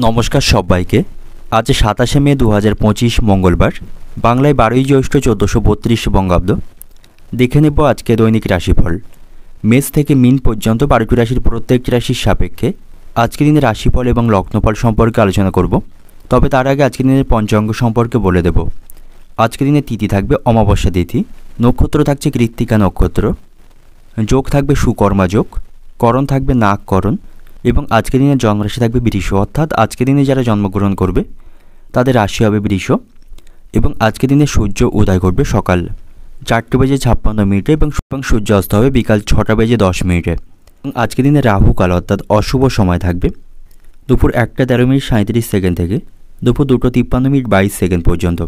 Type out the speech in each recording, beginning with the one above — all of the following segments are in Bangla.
নমস্কার সবাইকে। আজ 27শে মে 2025 মঙ্গলবার, বাংলায় 12ই জ্যৈষ্ঠ 1432 বঙ্গাব্দ। দেখে নেব আজকে দৈনিক রাশিফল। মেষ থেকে মিন পর্যন্ত 12টি রাশির প্রত্যেকটি রাশির সাপেক্ষে আজকের দিনের রাশিফল এবং লগ্নফল সম্পর্কে আলোচনা করব। তবে তার আগে আজকের দিনের পঞ্চাঙ্গ সম্পর্কে বলে দেব। আজকের দিনে তিথি থাকবে অমাবস্যা তিথি, নক্ষত্র থাকছে কৃত্তিকা নক্ষত্র, যোগ থাকবে সুকর্মা যোগ, করণ থাকবে নাগকরণ এবং আজকের দিনের জন্মরাশি থাকবে বৃষ। অর্থাৎ আজকের দিনে যারা জন্মগ্রহণ করবে তাদের রাশি হবে বৃষ এবং আজকের দিনে সূর্য উদয় ঘটবে সকাল 4:56 এবং সূর্য অস্ত হবে বিকাল 6:10 এবং আজকের দিনে রাহুকাল অর্থাৎ অশুভ সময় থাকবে দুপুর 1:13:37 থেকে দুপুর 2:53:22 পর্যন্ত।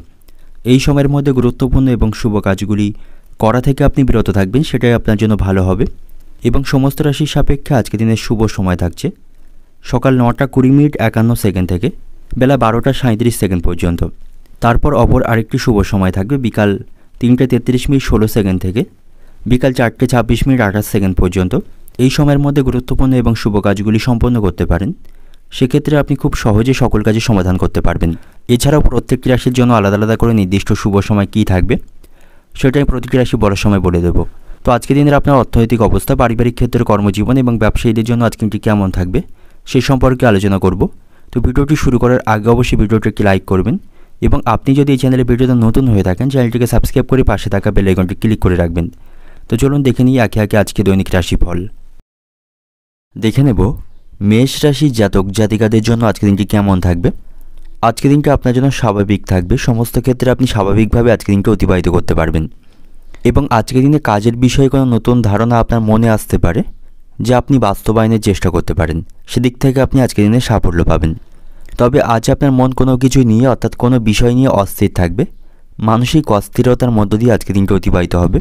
এই সময়ের মধ্যে গুরুত্বপূর্ণ এবং শুভ কাজগুলি করা থেকে আপনি বিরত থাকবেন, সেটাই আপনার জন্য ভালো হবে। এবং সমস্ত রাশির সাপেক্ষে আজকের দিনের শুভ সময় থাকছে সকাল 9:20:51 থেকে বেলা 12:37 পর্যন্ত। তারপর অপর আরেকটি শুভ সময় থাকবে বিকাল 3:33:16 থেকে বিকাল 4:26:28 পর্যন্ত। এই সময়ের মধ্যে গুরুত্বপূর্ণ এবং শুভ কাজগুলি সম্পন্ন করতে পারেন, সেক্ষেত্রে আপনি খুব সহজে সকল কাজের সমাধান করতে পারবেন। এছাড়াও প্রত্যেকটি রাশির জন্য আলাদা আলাদা করে নির্দিষ্ট শুভ সময় কী থাকবে সেটা আমি প্রতিটি রাশি বলার সময় বলে দেবো। তো আজকের দিনের আপনার অর্থনৈতিক অবস্থা, পারিবারিক ক্ষেত্রে, কর্মজীবন এবং ব্যবসায়ীদের জন্য আজকে দিনটি কেমন থাকবে সেই সম্পর্কে আলোচনা করব। তো ভিডিওটি শুরু করার আগে অবশ্যই ভিডিওটি একটি লাইক করবেন এবং আপনি যদি এই চ্যানেলে ভিডিওতে নতুন হয়ে থাকেন চ্যানেলটিকে সাবস্ক্রাইব করে পাশে থাকা বেল আইকনটি ক্লিক করে রাখবেন। তো চলুন দেখে নিই একে একে আজকে দৈনিক রাশিফল। দেখে নেব মেষ রাশির জাতক জাতিকাদের জন্য আজকের দিনটি কেমন থাকবে। আজকের দিনটি আপনার জন্য স্বাভাবিক থাকবে, সমস্ত ক্ষেত্রে আপনি স্বাভাবিকভাবে আজকের দিনটি অতিবাহিত করতে পারবেন এবং আজকের দিনে কাজের বিষয়ে কোনো নতুন ধারণা আপনার মনে আসতে পারে যা আপনি বাস্তবায়নের চেষ্টা করতে পারেন, সেদিক থেকে আপনি আজকের দিনে সাফল্য পাবেন। তবে আজ আপনার মন কোনো কিছু নিয়ে অর্থাৎ কোনো বিষয় নিয়ে অস্থির থাকবে, মানসিক অস্থিরতার মধ্য দিয়ে আজকের দিনটি অতিবাহিত হবে,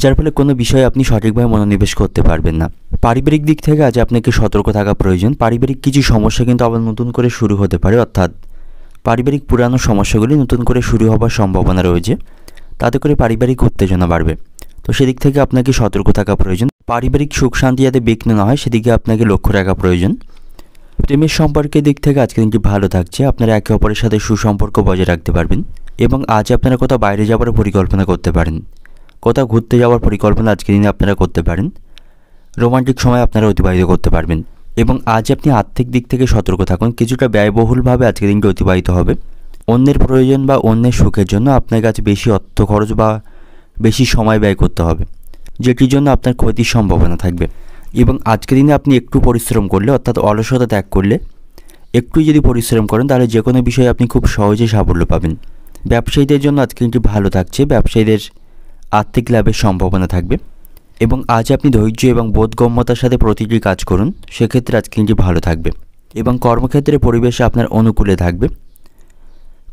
যার ফলে কোনো বিষয়ে আপনি সঠিকভাবে মনোনিবেশ করতে পারবেন না। পারিবারিক দিক থেকে আজ আপনাকে সতর্ক থাকা প্রয়োজন। পারিবারিক কিছু সমস্যা কিন্তু আবার নতুন করে শুরু হতে পারে, অর্থাৎ পারিবারিক পুরানো সমস্যাগুলি নতুন করে শুরু হওয়ার সম্ভাবনা রয়েছে, তাতে করে পারিবারিক উত্তেজনা বাড়বে। তো সেদিক থেকে আপনাকে সতর্ক থাকা প্রয়োজন। পারিবারিক সুখ শান্তি যাতে বিঘ্ন না হয় সেদিকে আপনাকে লক্ষ্য রাখা প্রয়োজন। প্রেমের সম্পর্কের দিক থেকে আজকের দিনটি ভালো থাকছে, আপনারা একে অপরের সাথে সুসম্পর্ক বজায় রাখতে পারবেন এবং আজ আপনারা কোথাও বাইরে যাওয়ার পরিকল্পনা করতে পারেন, কোথাও ঘুরতে যাওয়ার পরিকল্পনা আজকের দিনে আপনারা করতে পারেন। রোমান্টিক সময় আপনারা অতিবাহিত করতে পারবেন এবং আজ আপনি আর্থিক দিক থেকে সতর্ক থাকুন। কিছুটা ব্যয়বহুলভাবে আজকের দিনটি অতিবাহিত হবে। অন্যের প্রয়োজন বা অন্যের সুখের জন্য আপনার কাছে বেশি অর্থ খরচ বা বেশি সময় ব্যয় করতে হবে, যেটির জন্য আপনার ক্ষতির সম্ভাবনা থাকবে। এবং আজকের দিনে আপনি একটু পরিশ্রম করলে অর্থাৎ অলসতা ত্যাগ করলে একটু যদি পরিশ্রম করেন তাহলে যে কোনো বিষয়ে আপনি খুব সহজে সাফল্য পাবেন। ব্যবসায়ীদের জন্য আজকে দিনটি ভালো থাকছে, ব্যবসায়ীদের আর্থিক লাভের সম্ভাবনা থাকবে এবং আজ আপনি ধৈর্য এবং বোধগম্যতার সাথে প্রতিটি কাজ করুন, সেক্ষেত্রে আজকে দিনটি ভালো থাকবে এবং কর্মক্ষেত্রে পরিবেশ আপনার অনুকূলে থাকবে।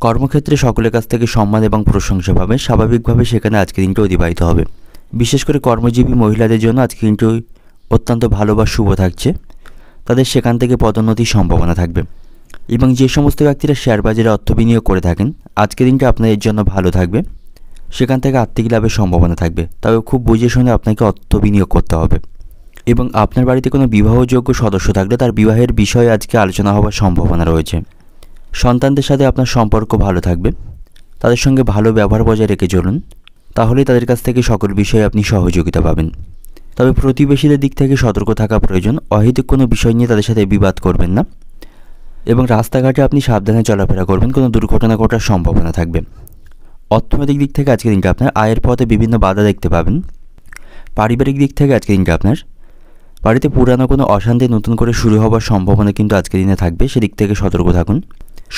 কর্মক্ষেত্রে সকলের কাছ থেকে সম্মান এবং প্রশংসা পাবেন, স্বাভাবিকভাবে সেখানে আজকের দিনটি অতিবাহিত হবে। বিশেষ করে কর্মজীবী মহিলাদের জন্য আজকের দিনটি অত্যন্ত ভালো বা শুভ থাকছে, তাদের সেখান থেকে পদোন্নতির সম্ভাবনা থাকবে এবং যে সমস্ত ব্যক্তিরা শেয়ার বাজারে অর্থ বিনিয়োগ করে থাকেন আজকের দিনটি আপনাদের জন্য ভালো থাকবে, সেখান থেকে আর্থিক লাভের সম্ভাবনা থাকবে। তবে খুব বুঝে শুনে আপনাকে অর্থ বিনিয়োগ করতে হবে এবং আপনার বাড়িতে কোনো বিবাহযোগ্য সদস্য থাকলে তার বিবাহের বিষয়ে আজকে আলোচনা হওয়ার সম্ভাবনা রয়েছে। সন্তানদের সাথে আপনার সম্পর্ক ভালো থাকবে, তাদের সঙ্গে ভালো ব্যবহার বজায় রেখে চলুন, তাহলেই তাদের কাছ থেকে সকল বিষয়ে আপনি সহযোগিতা পাবেন। তবে প্রতিবেশীদের দিক থেকে সতর্ক থাকা প্রয়োজন, অহেতুক কোনো বিষয় নিয়ে তাদের সাথে বিবাদ করবেন না এবং রাস্তাঘাটে আপনি সাবধানে চলাফেরা করবেন, কোনো দুর্ঘটনা ঘটার সম্ভাবনা থাকবে। অর্থনৈতিক দিক থেকে আজকের দিনটা আপনার আয়ের পথে বিভিন্ন বাধা দেখতে পাবেন। পারিবারিক দিক থেকে আজকের দিনটা আপনার বাড়িতে পুরানো কোনো অশান্তি নতুন করে শুরু হওয়ার সম্ভাবনা কিন্তু আজকের দিনে থাকবে, সেদিক থেকে সতর্ক থাকুন।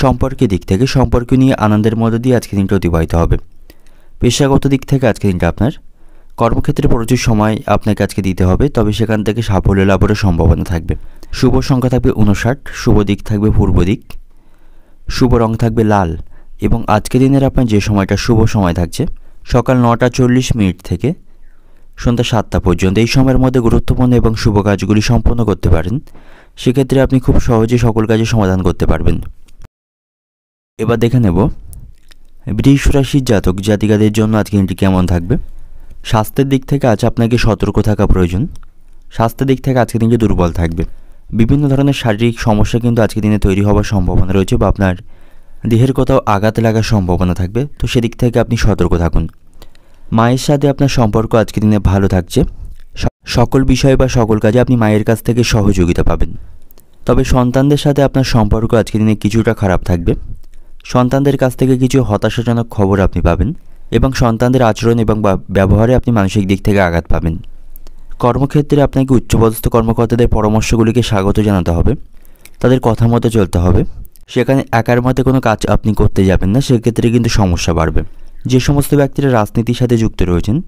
সম্পর্কের দিক থেকে সম্পর্ক নিয়ে আনন্দের মধ্য দিয়ে আজকের দিনটা অতিবাহিত হবে। পেশাগত দিক থেকে আজকের দিনটা আপনার কর্মক্ষেত্রে প্রচুর সময় আপনাকে আজকে দিতে হবে, তবে সেখান থেকে সাফল্য লাভের সম্ভাবনা থাকবে। শুভ সংখ্যা থাকবে 59, শুভ দিক থাকবে পূর্ব দিক, শুভ রং থাকবে লাল এবং আজকের দিনের আপনার যে সময়টা শুভ সময় থাকছে সকাল 9:40 থেকে সন্ধ্যা 7টা পর্যন্ত। এই সময়ের মধ্যে গুরুত্বপূর্ণ এবং শুভ কাজগুলি সম্পন্ন করতে পারেন, সেক্ষেত্রে আপনি খুব সহজে সকল কাজে সমাধান করতে পারবেন। এবার দেখে নেব বৃষ রাশির জাতক জাতিকাদের জন্য আজকে দিনটি কেমন থাকবে। স্বাস্থ্যের দিক থেকে আজ আপনাকে সতর্ক থাকা প্রয়োজন, স্বাস্থ্যের দিক থেকে আজকে দিনটি দুর্বল থাকবে। বিভিন্ন ধরনের শারীরিক সমস্যা কিন্তু আজকের দিনে তৈরি হওয়ার সম্ভাবনা রয়েছে, বা আপনার দেহের কোথাও আঘাত লাগার সম্ভাবনা থাকবে। তো সেদিক থেকে আপনি সতর্ক থাকুন। মায়ের সাথে আপনার সম্পর্ক আজকের দিনে ভালো থাকছে। সকল বিষয়ে বা সকল কাজে আপনি মায়ের কাছ থেকে সহযোগিতা পাবেন। তবে সন্তানদের সাথে আপনার সম্পর্ক আজকের দিনে কিছুটা খারাপ থাকবে। সন্তানদের কাছ থেকে কিছু হতাশাজনক খবর আপনি পাবেন, এবং সন্তানদের আচরণ এবং ব্যবহারে আপনি মানসিক দিক থেকে আঘাত পাবেন। কর্মক্ষেত্রে আপনাকে উচ্চপদস্থ কর্মকর্তাদের পরামর্শগুলিকে স্বাগত জানাতে হবে, তাদের কথা মতো চলতে হবে। সেখানে একার মতে কোনো কাজ আপনি করতে যাবেন না, সেক্ষেত্রে কিন্তু সমস্যা বাড়বে। যে সমস্ত ব্যক্তিরা রাজনীতির সাথে যুক্ত রয়েছেন,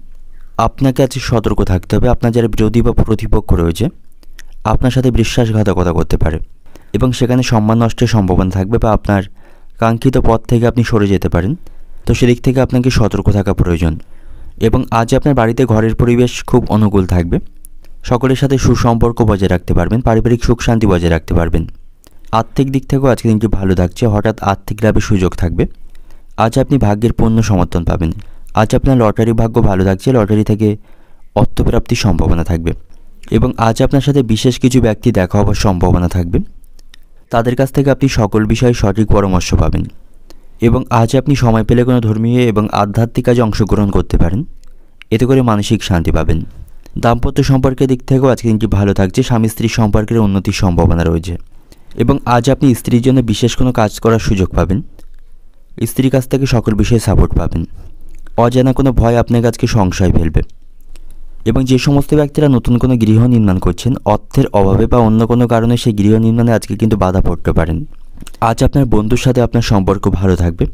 আপনাকে আজকে সতর্ক থাকতে হবে। আপনার যারা বিরোধী বা প্রতিপক্ষ রয়েছে, আপনার সাথে বিশ্বাসঘাতকতা করতে পারে, এবং সেখানে সম্মান নষ্টের সম্ভাবনা থাকবে, বা আপনার কাঙ্ক্ষিত পথ থেকে আপনি সরে যেতে পারেন। তো সেদিক থেকে আপনাকে সতর্ক থাকা প্রয়োজন। এবং আজ আপনার বাড়িতে ঘরের পরিবেশ খুব অনুকূল থাকবে। সকলের সাথে সুসম্পর্ক বজায় রাখতে পারবেন, পারিবারিক সুখ শান্তি বজায় রাখতে পারবেন। আর্থিক দিক থেকেও আজকে দিনটি ভালো থাকছে, হঠাৎ আর্থিক লাভের সুযোগ থাকবে। আজ আপনি ভাগ্যের পূর্ণ সমর্থন পাবেন। আজ আপনার লটারি ভাগ্য ভালো থাকছে, লটারি থেকে অর্থপ্রাপ্তির সম্ভাবনা থাকবে। এবং আজ আপনার সাথে বিশেষ কিছু ব্যক্তি দেখা হওয়ার সম্ভাবনা থাকবে, তাদের কাছ থেকে আপনি সকল বিষয়ে সঠিক পরামর্শ পাবেন। এবং আজ আপনি সময় পেলে কোনো ধর্মীয় এবং আধ্যাত্মিক কাজে অংশগ্রহণ করতে পারেন, এতে করে মানসিক শান্তি পাবেন। দাম্পত্য সম্পর্কের দিক থেকেও আজকে দিনটি ভালো থাকছে, স্বামী স্ত্রীর সম্পর্কের উন্নতির সম্ভাবনা রয়েছে। এবং আজ আপনি স্ত্রীর জন্য বিশেষ কোনো কাজ করার সুযোগ পাবেন, স্ত্রীর কাছ থেকে সকল বিষয়ে সাপোর্ট পাবেন। অজানা কোনো ভয় আপনাকে আজকে সংশয় ফেলবে। এবং যে সমস্ত ব্যক্তিরা নতুন কোনো গৃহ নির্মাণ করছেন, অর্থের অভাবে বা অন্য কোনো কারণে সেই গৃহ নির্মাণে আজকে কিন্তু বাধা পড়তে পারেন। আজ আপনার বন্ধুর সাথে আপনার সম্পর্ক ভালো থাকবে,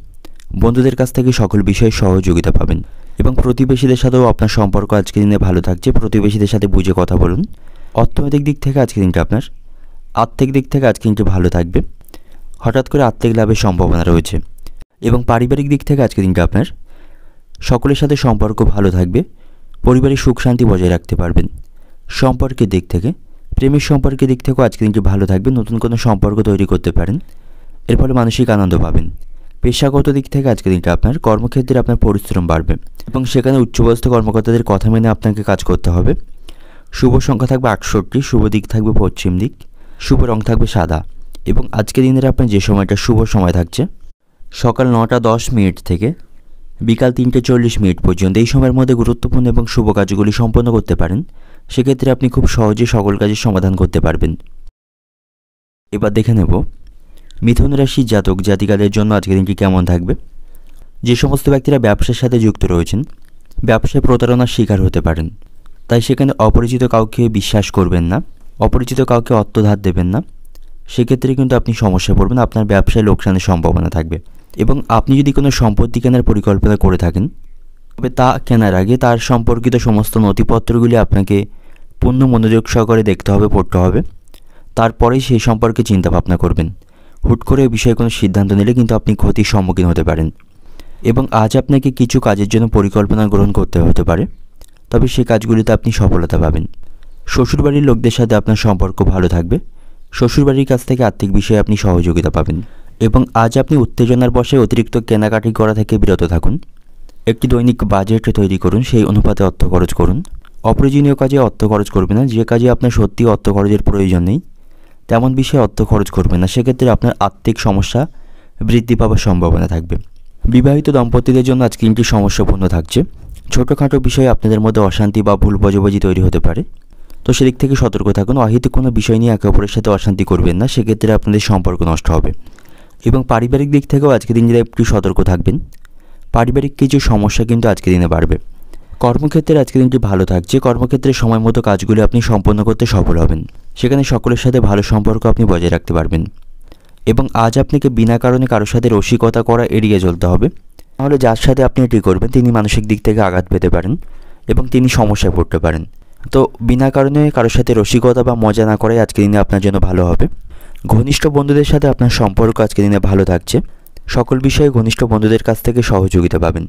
বন্ধুদের কাছ থেকে সকল বিষয়ে সহযোগিতা পাবেন। এবং প্রতিবেশীদের সাথেও আপনার সম্পর্ক আজকের দিনে ভালো থাকছে, প্রতিবেশীদের সাথে বুঝে কথা বলুন। অর্থনৈতিক দিক থেকে আজকের দিনটা আপনার আর্থিক দিক থেকে আজকে দিনটি ভালো থাকবে, হঠাৎ করে আর্থিক লাভের সম্ভাবনা রয়েছে। এবং পারিবারিক দিক থেকে আজকের দিনটা আপনার সকলের সাথে সম্পর্ক ভালো থাকবে, পরিবারের সুখ শান্তি বজায় রাখতে পারবেন। সম্পর্কের দিক থেকে, প্রেমের সম্পর্কের দিক থেকেও আজকের দিনটি ভালো থাকবে, নতুন কোনো সম্পর্ক তৈরি করতে পারেন, এর ফলে মানসিক আনন্দ পাবেন। পেশাগত দিক থেকে আজকের দিনটা আপনার কর্মক্ষেত্রে আপনার পরিশ্রম বাড়বে, এবং সেখানে উচ্চপদস্থ কর্মকর্তাদের কথা মেনে আপনাকে কাজ করতে হবে। শুভ সংখ্যা থাকবে 68, শুভ দিক থাকবে পশ্চিম দিক, শুভ রং থাকবে সাদা। এবং আজকের দিনের আপনার যে সময়টা শুভ সময় থাকছে সকাল 9:10 থেকে বিকাল 3:40 পর্যন্ত, এই সময়ের মধ্যে গুরুত্বপূর্ণ এবং শুভ কাজগুলি সম্পন্ন করতে পারেন। সেক্ষেত্রে আপনি খুব সহজে সকল কাজের সমাধান করতে পারবেন। এবার দেখে নেব মিথুন রাশির জাতক জাতিকাদের জন্য আজকের দিনটি কেমন থাকবে। যে সমস্ত ব্যক্তিরা ব্যবসার সাথে যুক্ত রয়েছেন, ব্যবসায় প্রতারণার শিকার হতে পারেন, তাই সেখানে অপরিচিত কাউকে বিশ্বাস করবেন না, অপরিচিত কাউকে অর্থ ধার দেবেন না। সেক্ষেত্রে কিন্তু আপনি সমস্যায় পড়বেন, আপনার ব্যবসায় লোকসানের সম্ভাবনা থাকবে। এবং আপনি যদি কোনো সম্পত্তি কেনার পরিকল্পনা করে থাকেন, তবে তা কেনার আগে তার সম্পর্কিত সমস্ত নথিপত্রগুলি আপনাকে পূর্ণ মনোযোগ সহকারে দেখতে হবে, পড়তে হবে। তারপরেই সেই সম্পর্কে চিন্তা ভাবনা করবেন। হুট করে এই বিষয়ে কোনো সিদ্ধান্ত নিলে কিন্তু আপনি ক্ষতির সম্মুখীন হতে পারেন। এবং আজ আপনাকে কিছু কাজের জন্য পরিকল্পনা গ্রহণ করতে হতে পারে, তবে সেই কাজগুলিতে আপনি সফলতা পাবেন। শ্বশুরবাড়ির লোকদের সাথে আপনার সম্পর্ক ভালো থাকবে, শ্বশুরবাড়ির কাছ থেকে আর্থিক বিষয়ে আপনি সহযোগিতা পাবেন। এবং আজ আপনি উত্তেজনার বশে অতিরিক্ত কেনাকাটি করা থেকে বিরত থাকুন। একটি দৈনিক বাজেট তৈরি করুন, সেই অনুপাতে অর্থ খরচ করুন। অপ্রয়োজনীয় কাজে অর্থ খরচ করবেন না। যে কাজে আপনার সত্যি অর্থ খরচের প্রয়োজন নেই, তেমন বিষয়ে অর্থ খরচ করবেন না, সেক্ষেত্রে আপনার আর্থিক সমস্যা বৃদ্ধি পাওয়ার সম্ভাবনা থাকবে। বিবাহিত দম্পতিদের জন্য আজকে দিনটি সমস্যাপূর্ণ থাকছে। ছোটোখাটো বিষয়ে আপনাদের মধ্যে অশান্তি বা ভুল বোঝাবুঝি তৈরি হতে পারে, তো সেদিক থেকে সতর্ক থাকুন। অহেতুক কোনো বিষয় নিয়ে একে অপরের সাথে অশান্তি করবেন না, সেক্ষেত্রে আপনাদের সম্পর্ক নষ্ট হবে। এবং পারিবারিক দিক থেকেও আজকের দিন একটু সতর্ক থাকবেন, পারিবারিক কিছু সমস্যা কিন্তু আজকের দিনে বাড়বে। কর্মক্ষেত্রে আজকের দিনটি ভালো থাকছে, কর্মক্ষেত্রে সময় মতো কাজগুলি আপনি সম্পন্ন করতে সফল হবেন, সেখানে সকলের সাথে ভালো সম্পর্ক আপনি বজায় রাখতে পারবেন। এবং আজ আপনাকে বিনা কারণে কারোর সাথে রসিকতা করা এড়িয়ে চলতে হবে, নাহলে যার সাথে আপনি এটি করবেন তিনি মানসিক দিক থেকে আঘাত পেতে পারেন এবং তিনি সমস্যায় পড়তে পারেন। তো বিনা কারণে কারোর সাথে রসিকতা বা মজা না করাই আজকের দিনে আপনার জন্য ভালো হবে। ঘনিষ্ঠ বন্ধুদের সাথে আপনার সম্পর্ক আজকের দিনে ভালো থাকছে, সকল বিষয়ে ঘনিষ্ঠ বন্ধুদের কাছ থেকে সহযোগিতা পাবেন।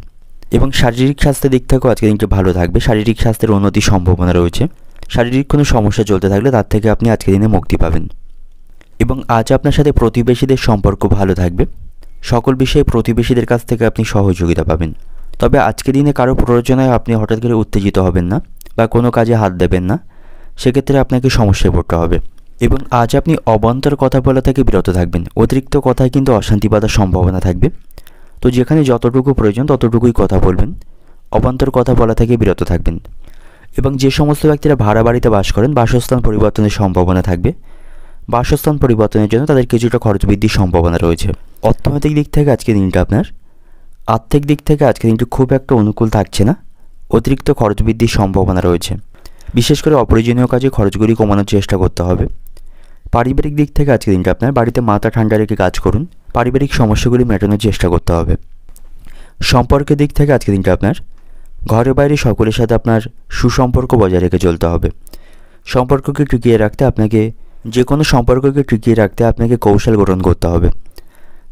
এবং শারীরিক স্বাস্থ্যের দিক থেকেও আজকের দিনটি ভালো থাকবে, শারীরিক স্বাস্থ্যের উন্নতির সম্ভাবনা রয়েছে। শারীরিক কোনো সমস্যা চলতে থাকলে তার থেকে আপনি আজকের দিনে মুক্তি পাবেন। এবং আজ আপনার সাথে প্রতিবেশীদের সম্পর্ক ভালো থাকবে, সকল বিষয়ে প্রতিবেশীদের কাছ থেকে আপনি সহযোগিতা পাবেন। তবে আজকের দিনে কারো প্ররোচনায় আপনি হঠাৎ করে উত্তেজিত হবেন না বা কোনো কাজে হাত দেবেন না, সেক্ষেত্রে আপনাকে সমস্যায় পড়তে হবে। এবং আজ আপনি অবান্তর কথা বলা থেকে বিরত থাকবেন। অতিরিক্ত কথায় কিন্তু অশান্তি বাঁধার সম্ভাবনা থাকবে। তো যেখানে যতটুকু প্রয়োজন ততটুকুই কথা বলবেন, অবান্তর কথা বলা থেকে বিরত থাকবেন। এবং যে সমস্ত ব্যক্তিরা ভাড়া বাড়িতে বাস করেন, বাসস্থান পরিবর্তনের সম্ভাবনা থাকবে। বাসস্থান পরিবর্তনের জন্য তাদের কিছুটা খরচ বৃদ্ধির সম্ভাবনা রয়েছে। অর্থনৈতিক দিক থেকে আজকের দিনটা আপনার, আর্থিক দিক থেকে আজকের দিনটি খুব একটা অনুকূল থাকছে না। অতিরিক্ত খরচ বৃদ্ধির সম্ভাবনা রয়েছে। বিশেষ করে অপ্রয়োজনীয় কাজে খরচগুলি কমানোর চেষ্টা করতে হবে। পারিবারিক দিক থেকে আজকের দিনটা আপনার, বাড়িতে মাথা ঠান্ডা রেখে কাজ করুন। পারিবারিক সমস্যাগুলি মেটানোর চেষ্টা করতে হবে। সম্পর্কের দিক থেকে আজকের দিনটা আপনার, ঘরে বাইরে সকলের সাথে আপনার সুসম্পর্ক বজায় রেখে চলতে হবে। সম্পর্ককে টিকিয়ে রাখতে আপনাকে, যে কোনো সম্পর্ককে টিকিয়ে রাখতে আপনাকে কৌশল গ্রহণ করতে হবে।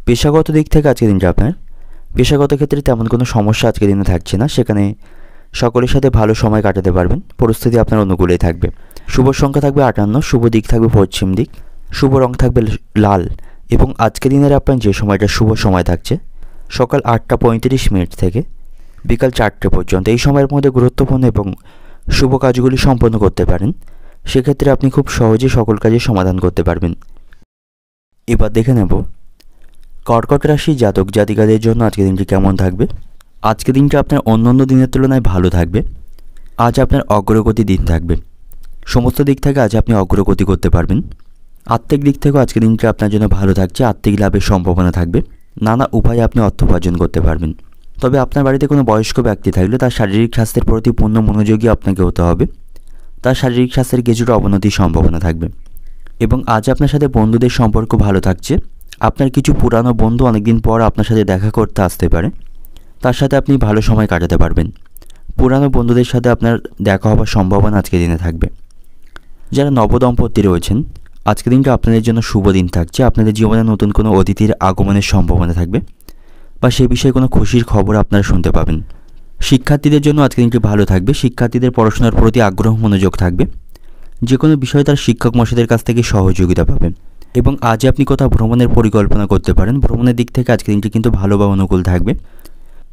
পেশাগত দিক থেকে আজকের দিনটা আপনার, পেশাগত ক্ষেত্রে তেমন কোনো সমস্যা আজকের দিনে থাকছে না। সেখানে সকলের সাথে ভালো সময় কাটাতে পারবেন। পরিস্থিতি আপনার অনুকূলেই থাকবে। শুভ সংখ্যা থাকবে 58, শুভ দিক থাকবে পশ্চিম দিক, শুভ রং থাকবে লাল। এবং আজকের দিনের আপনার যে সময়টা শুভ সময় থাকছে সকাল 8:35 থেকে বিকাল 4টে পর্যন্ত। এই সময়ের মধ্যে গুরুত্বপূর্ণ এবং শুভ কাজগুলি সম্পন্ন করতে পারেন। সেক্ষেত্রে আপনি খুব সহজে সকল কাজের সমাধান করতে পারবেন। এবার দেখে নেব কর্কট রাশি জাতক জাতিকাদের জন্য আজকের দিনটি কেমন থাকবে। আজকের দিনটি আপনার অন্যান্য দিনের তুলনায় ভালো থাকবে। আজ আপনার অগ্রগতি দিন থাকবে। সমস্ত দিক থেকে আজ আপনি অগ্রগতি করতে পারবেন। আর্থিক দিক থেকেও আজকের দিনটি আপনার জন্য ভালো থাকছে। আর্থিক লাভের সম্ভাবনা থাকবে। নানা উপায়ে আপনি অর্থ উপার্জন করতে পারবেন। তবে আপনার বাড়িতে কোনো বয়স্ক ব্যক্তি থাকলে তার শারীরিক স্বাস্থ্যের প্রতি পূর্ণ মনোযোগী আপনাকে হতে হবে। তার শারীরিক স্বাস্থ্যের কিছুটা অবনতির সম্ভাবনা থাকবে। এবং আজ আপনার সাথে বন্ধুদের সম্পর্ক ভালো থাকছে। আপনার কিছু পুরানো বন্ধু অনেকদিন পর আপনার সাথে দেখা করতে আসতে পারে। তার সাথে আপনি ভালো সময় কাটাতে পারবেন। পুরানো বন্ধুদের সাথে আপনার দেখা হওয়ার সম্ভাবনা আজকের দিনে থাকবে। যারা নবদম্পতি রয়েছেন, আজকের দিনটা আপনাদের জন্য শুভ দিন থাকছে। আপনাদের জীবনে নতুন কোনো অতিথির আগমনের সম্ভাবনা থাকবে বা সে বিষয়ে কোনো খুশির খবর আপনারা শুনতে পাবেন। শিক্ষার্থীদের জন্য আজকের দিনটি ভালো থাকবে। শিক্ষার্থীদের পড়াশোনার প্রতি আগ্রহ মনোযোগ থাকবে। যে কোনো বিষয়ে তার শিক্ষক মশাইদের কাছ থেকে সহযোগিতা পাবেন। এবং আজ আপনি কোথাও ভ্রমণের পরিকল্পনা করতে পারেন। ভ্রমণের দিক থেকে আজকের দিনটি কিন্তু ভালো বা অনুকূল থাকবে।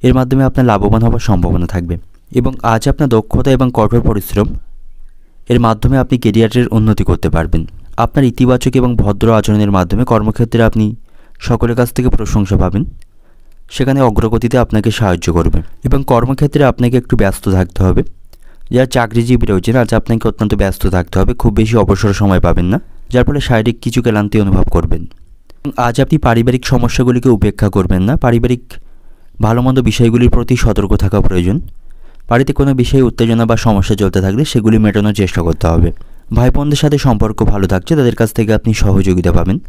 এর মাধ্যমে আপনার লাভবান হওয়ার সম্ভাবনা থাকবে। এবং আজ আপনার দক্ষতা এবং কঠোর পরিশ্রম এর মাধ্যমে আপনি ক্যারিয়ারের উন্নতি করতে পারবেন। আপনার ইতিবাচক এবং ভদ্র আচরণের মাধ্যমে কর্মক্ষেত্রে আপনি সকলের কাছ থেকে প্রশংসা পাবেন। সেখানে অগ্রগতিতে আপনাকে সাহায্য করবে। এবং কর্মক্ষেত্রে আপনাকে একটু ব্যস্ত থাকতে হবে। যারা চাকরিজীবী রয়েছেন, আজ আপনাকে অত্যন্ত ব্যস্ত থাকতে হবে। খুব বেশি অবসর সময় পাবেন না, যার ফলে শারীরিক কিছু ক্লান্তি অনুভব করবেন। আজ আপনি পারিবারিক সমস্যাগুলিকে উপেক্ষা করবেন না। পারিবারিক ভালো মন্দ বিষয়গুলির প্রতি সতর্ক থাকা প্রয়োজন। বাড়িতে কোনো বিষয়ে উত্তেজনা বা সমস্যা চলতে থাকলে সেগুলি মেটানোর চেষ্টা করতে হবে। ভাই বোনদের সাথে সম্পর্ক ভালো থাকছে। তাদের কাছ থেকে আপনি সহযোগিতা পাবেন।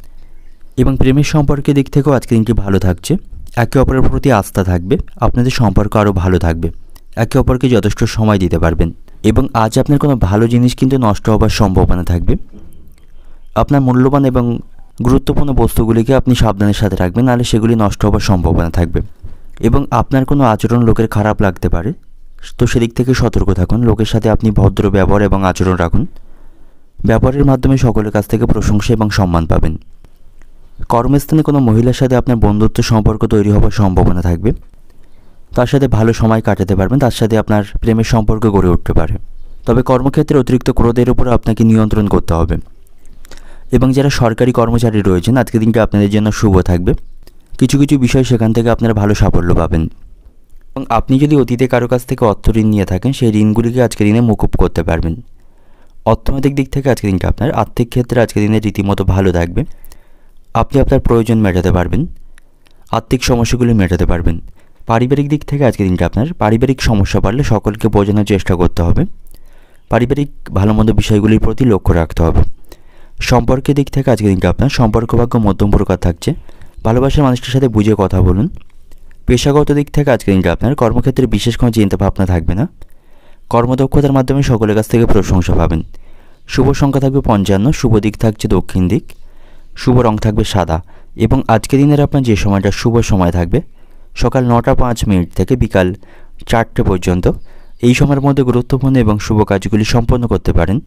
এবং প্রেমের সম্পর্কের দিক থেকেও আজকের দিনটি ভালো থাকছে। একে অপরের প্রতি আস্থা থাকবে। আপনাদের সম্পর্ক আরও ভালো থাকবে। একে অপরকে যথেষ্ট সময় দিতে পারবেন। এবং আজ আপনার কোনো ভালো জিনিস কিন্তু নষ্ট হবার সম্ভাবনা থাকবে। আপনার মূল্যবান এবং গুরুত্বপূর্ণ বস্তুগুলিকে আপনি সাবধানের সাথে রাখবেন, নাহলে সেগুলি নষ্ট হবার সম্ভাবনা থাকবে। এবং আপনার কোনো আচরণ লোকের খারাপ লাগতে পারে, তো সেদিক থেকে সতর্ক থাকুন। লোকের সাথে আপনি ভদ্র ব্যবহার এবং আচরণ রাখুন। ব্যবহারের মাধ্যমে সকলের কাছ থেকে প্রশংসা এবং সম্মান পাবেন। কর্মস্থানে কোনো মহিলার সাথে আপনার বন্ধুত্ব সম্পর্ক তৈরি হওয়ার সম্ভাবনা থাকবে। তার সাথে ভালো সময় কাটাতে পারবেন। তার সাথে আপনার প্রেমের সম্পর্ক গড়ে উঠতে পারে। তবে কর্মক্ষেত্রে অতিরিক্ত ক্রোধের উপর আপনাকে নিয়ন্ত্রণ করতে হবে। এবং যারা সরকারি কর্মচারী রয়েছেন, আজকের দিনটা আপনাদের জন্য শুভ থাকবে। কিছু কিছু বিষয় সেখান থেকে আপনারা ভালো সাফল্য পাবেন। এবং আপনি যদি অতীতে কারো কাছ থেকে অর্থ ঋণ নিয়ে থাকেন, সেই ঋণগুলিকে আজকের দিনে মুকুব করতে পারবেন। অর্থনৈতিক দিক থেকে আজকের দিনটা আপনার, আর্থিক ক্ষেত্রে আজকের দিনে রীতিমতো ভালো থাকবে। আপনি আপনার প্রয়োজন মেটাতে পারবেন। আর্থিক সমস্যাগুলি মেটাতে পারবেন। পারিবারিক দিক থেকে আজকের দিনটা আপনার, পারিবারিক সমস্যা বাড়লে সকলকে বোঝানোর চেষ্টা করতে হবে। পারিবারিক ভালো মন্দ বিষয়গুলির প্রতি লক্ষ্য রাখতে হবে। সম্পর্কের দিক থেকে আজকের দিনটা আপনার, সম্পর্কভাগ্য মধ্যম প্রকার থাকছে। ভালোবাসার মানুষটির সাথে বুঝে কথা বলুন। পেশাগত দিক থেকে আজকের দিনটা আপনার, কর্মক্ষেত্রে বিশেষ কোনো চিন্তা ভাবনা থাকবে না। কর্মদক্ষতার মাধ্যমে সকলের কাছ থেকে প্রশংসা পাবেন। শুভ সংখ্যা থাকবে 55, শুভ দিক থাকছে দক্ষিণ দিক, শুভ রং থাকবে সাদা। এবং আজকের দিনের আপনার যে সময়টা শুভ সময় থাকবে সকাল 9:05 থেকে বিকাল 4টে পর্যন্ত। এই সময়ের মধ্যে গুরুত্বপূর্ণ এবং শুভ কাজগুলি সম্পন্ন করতে পারেন।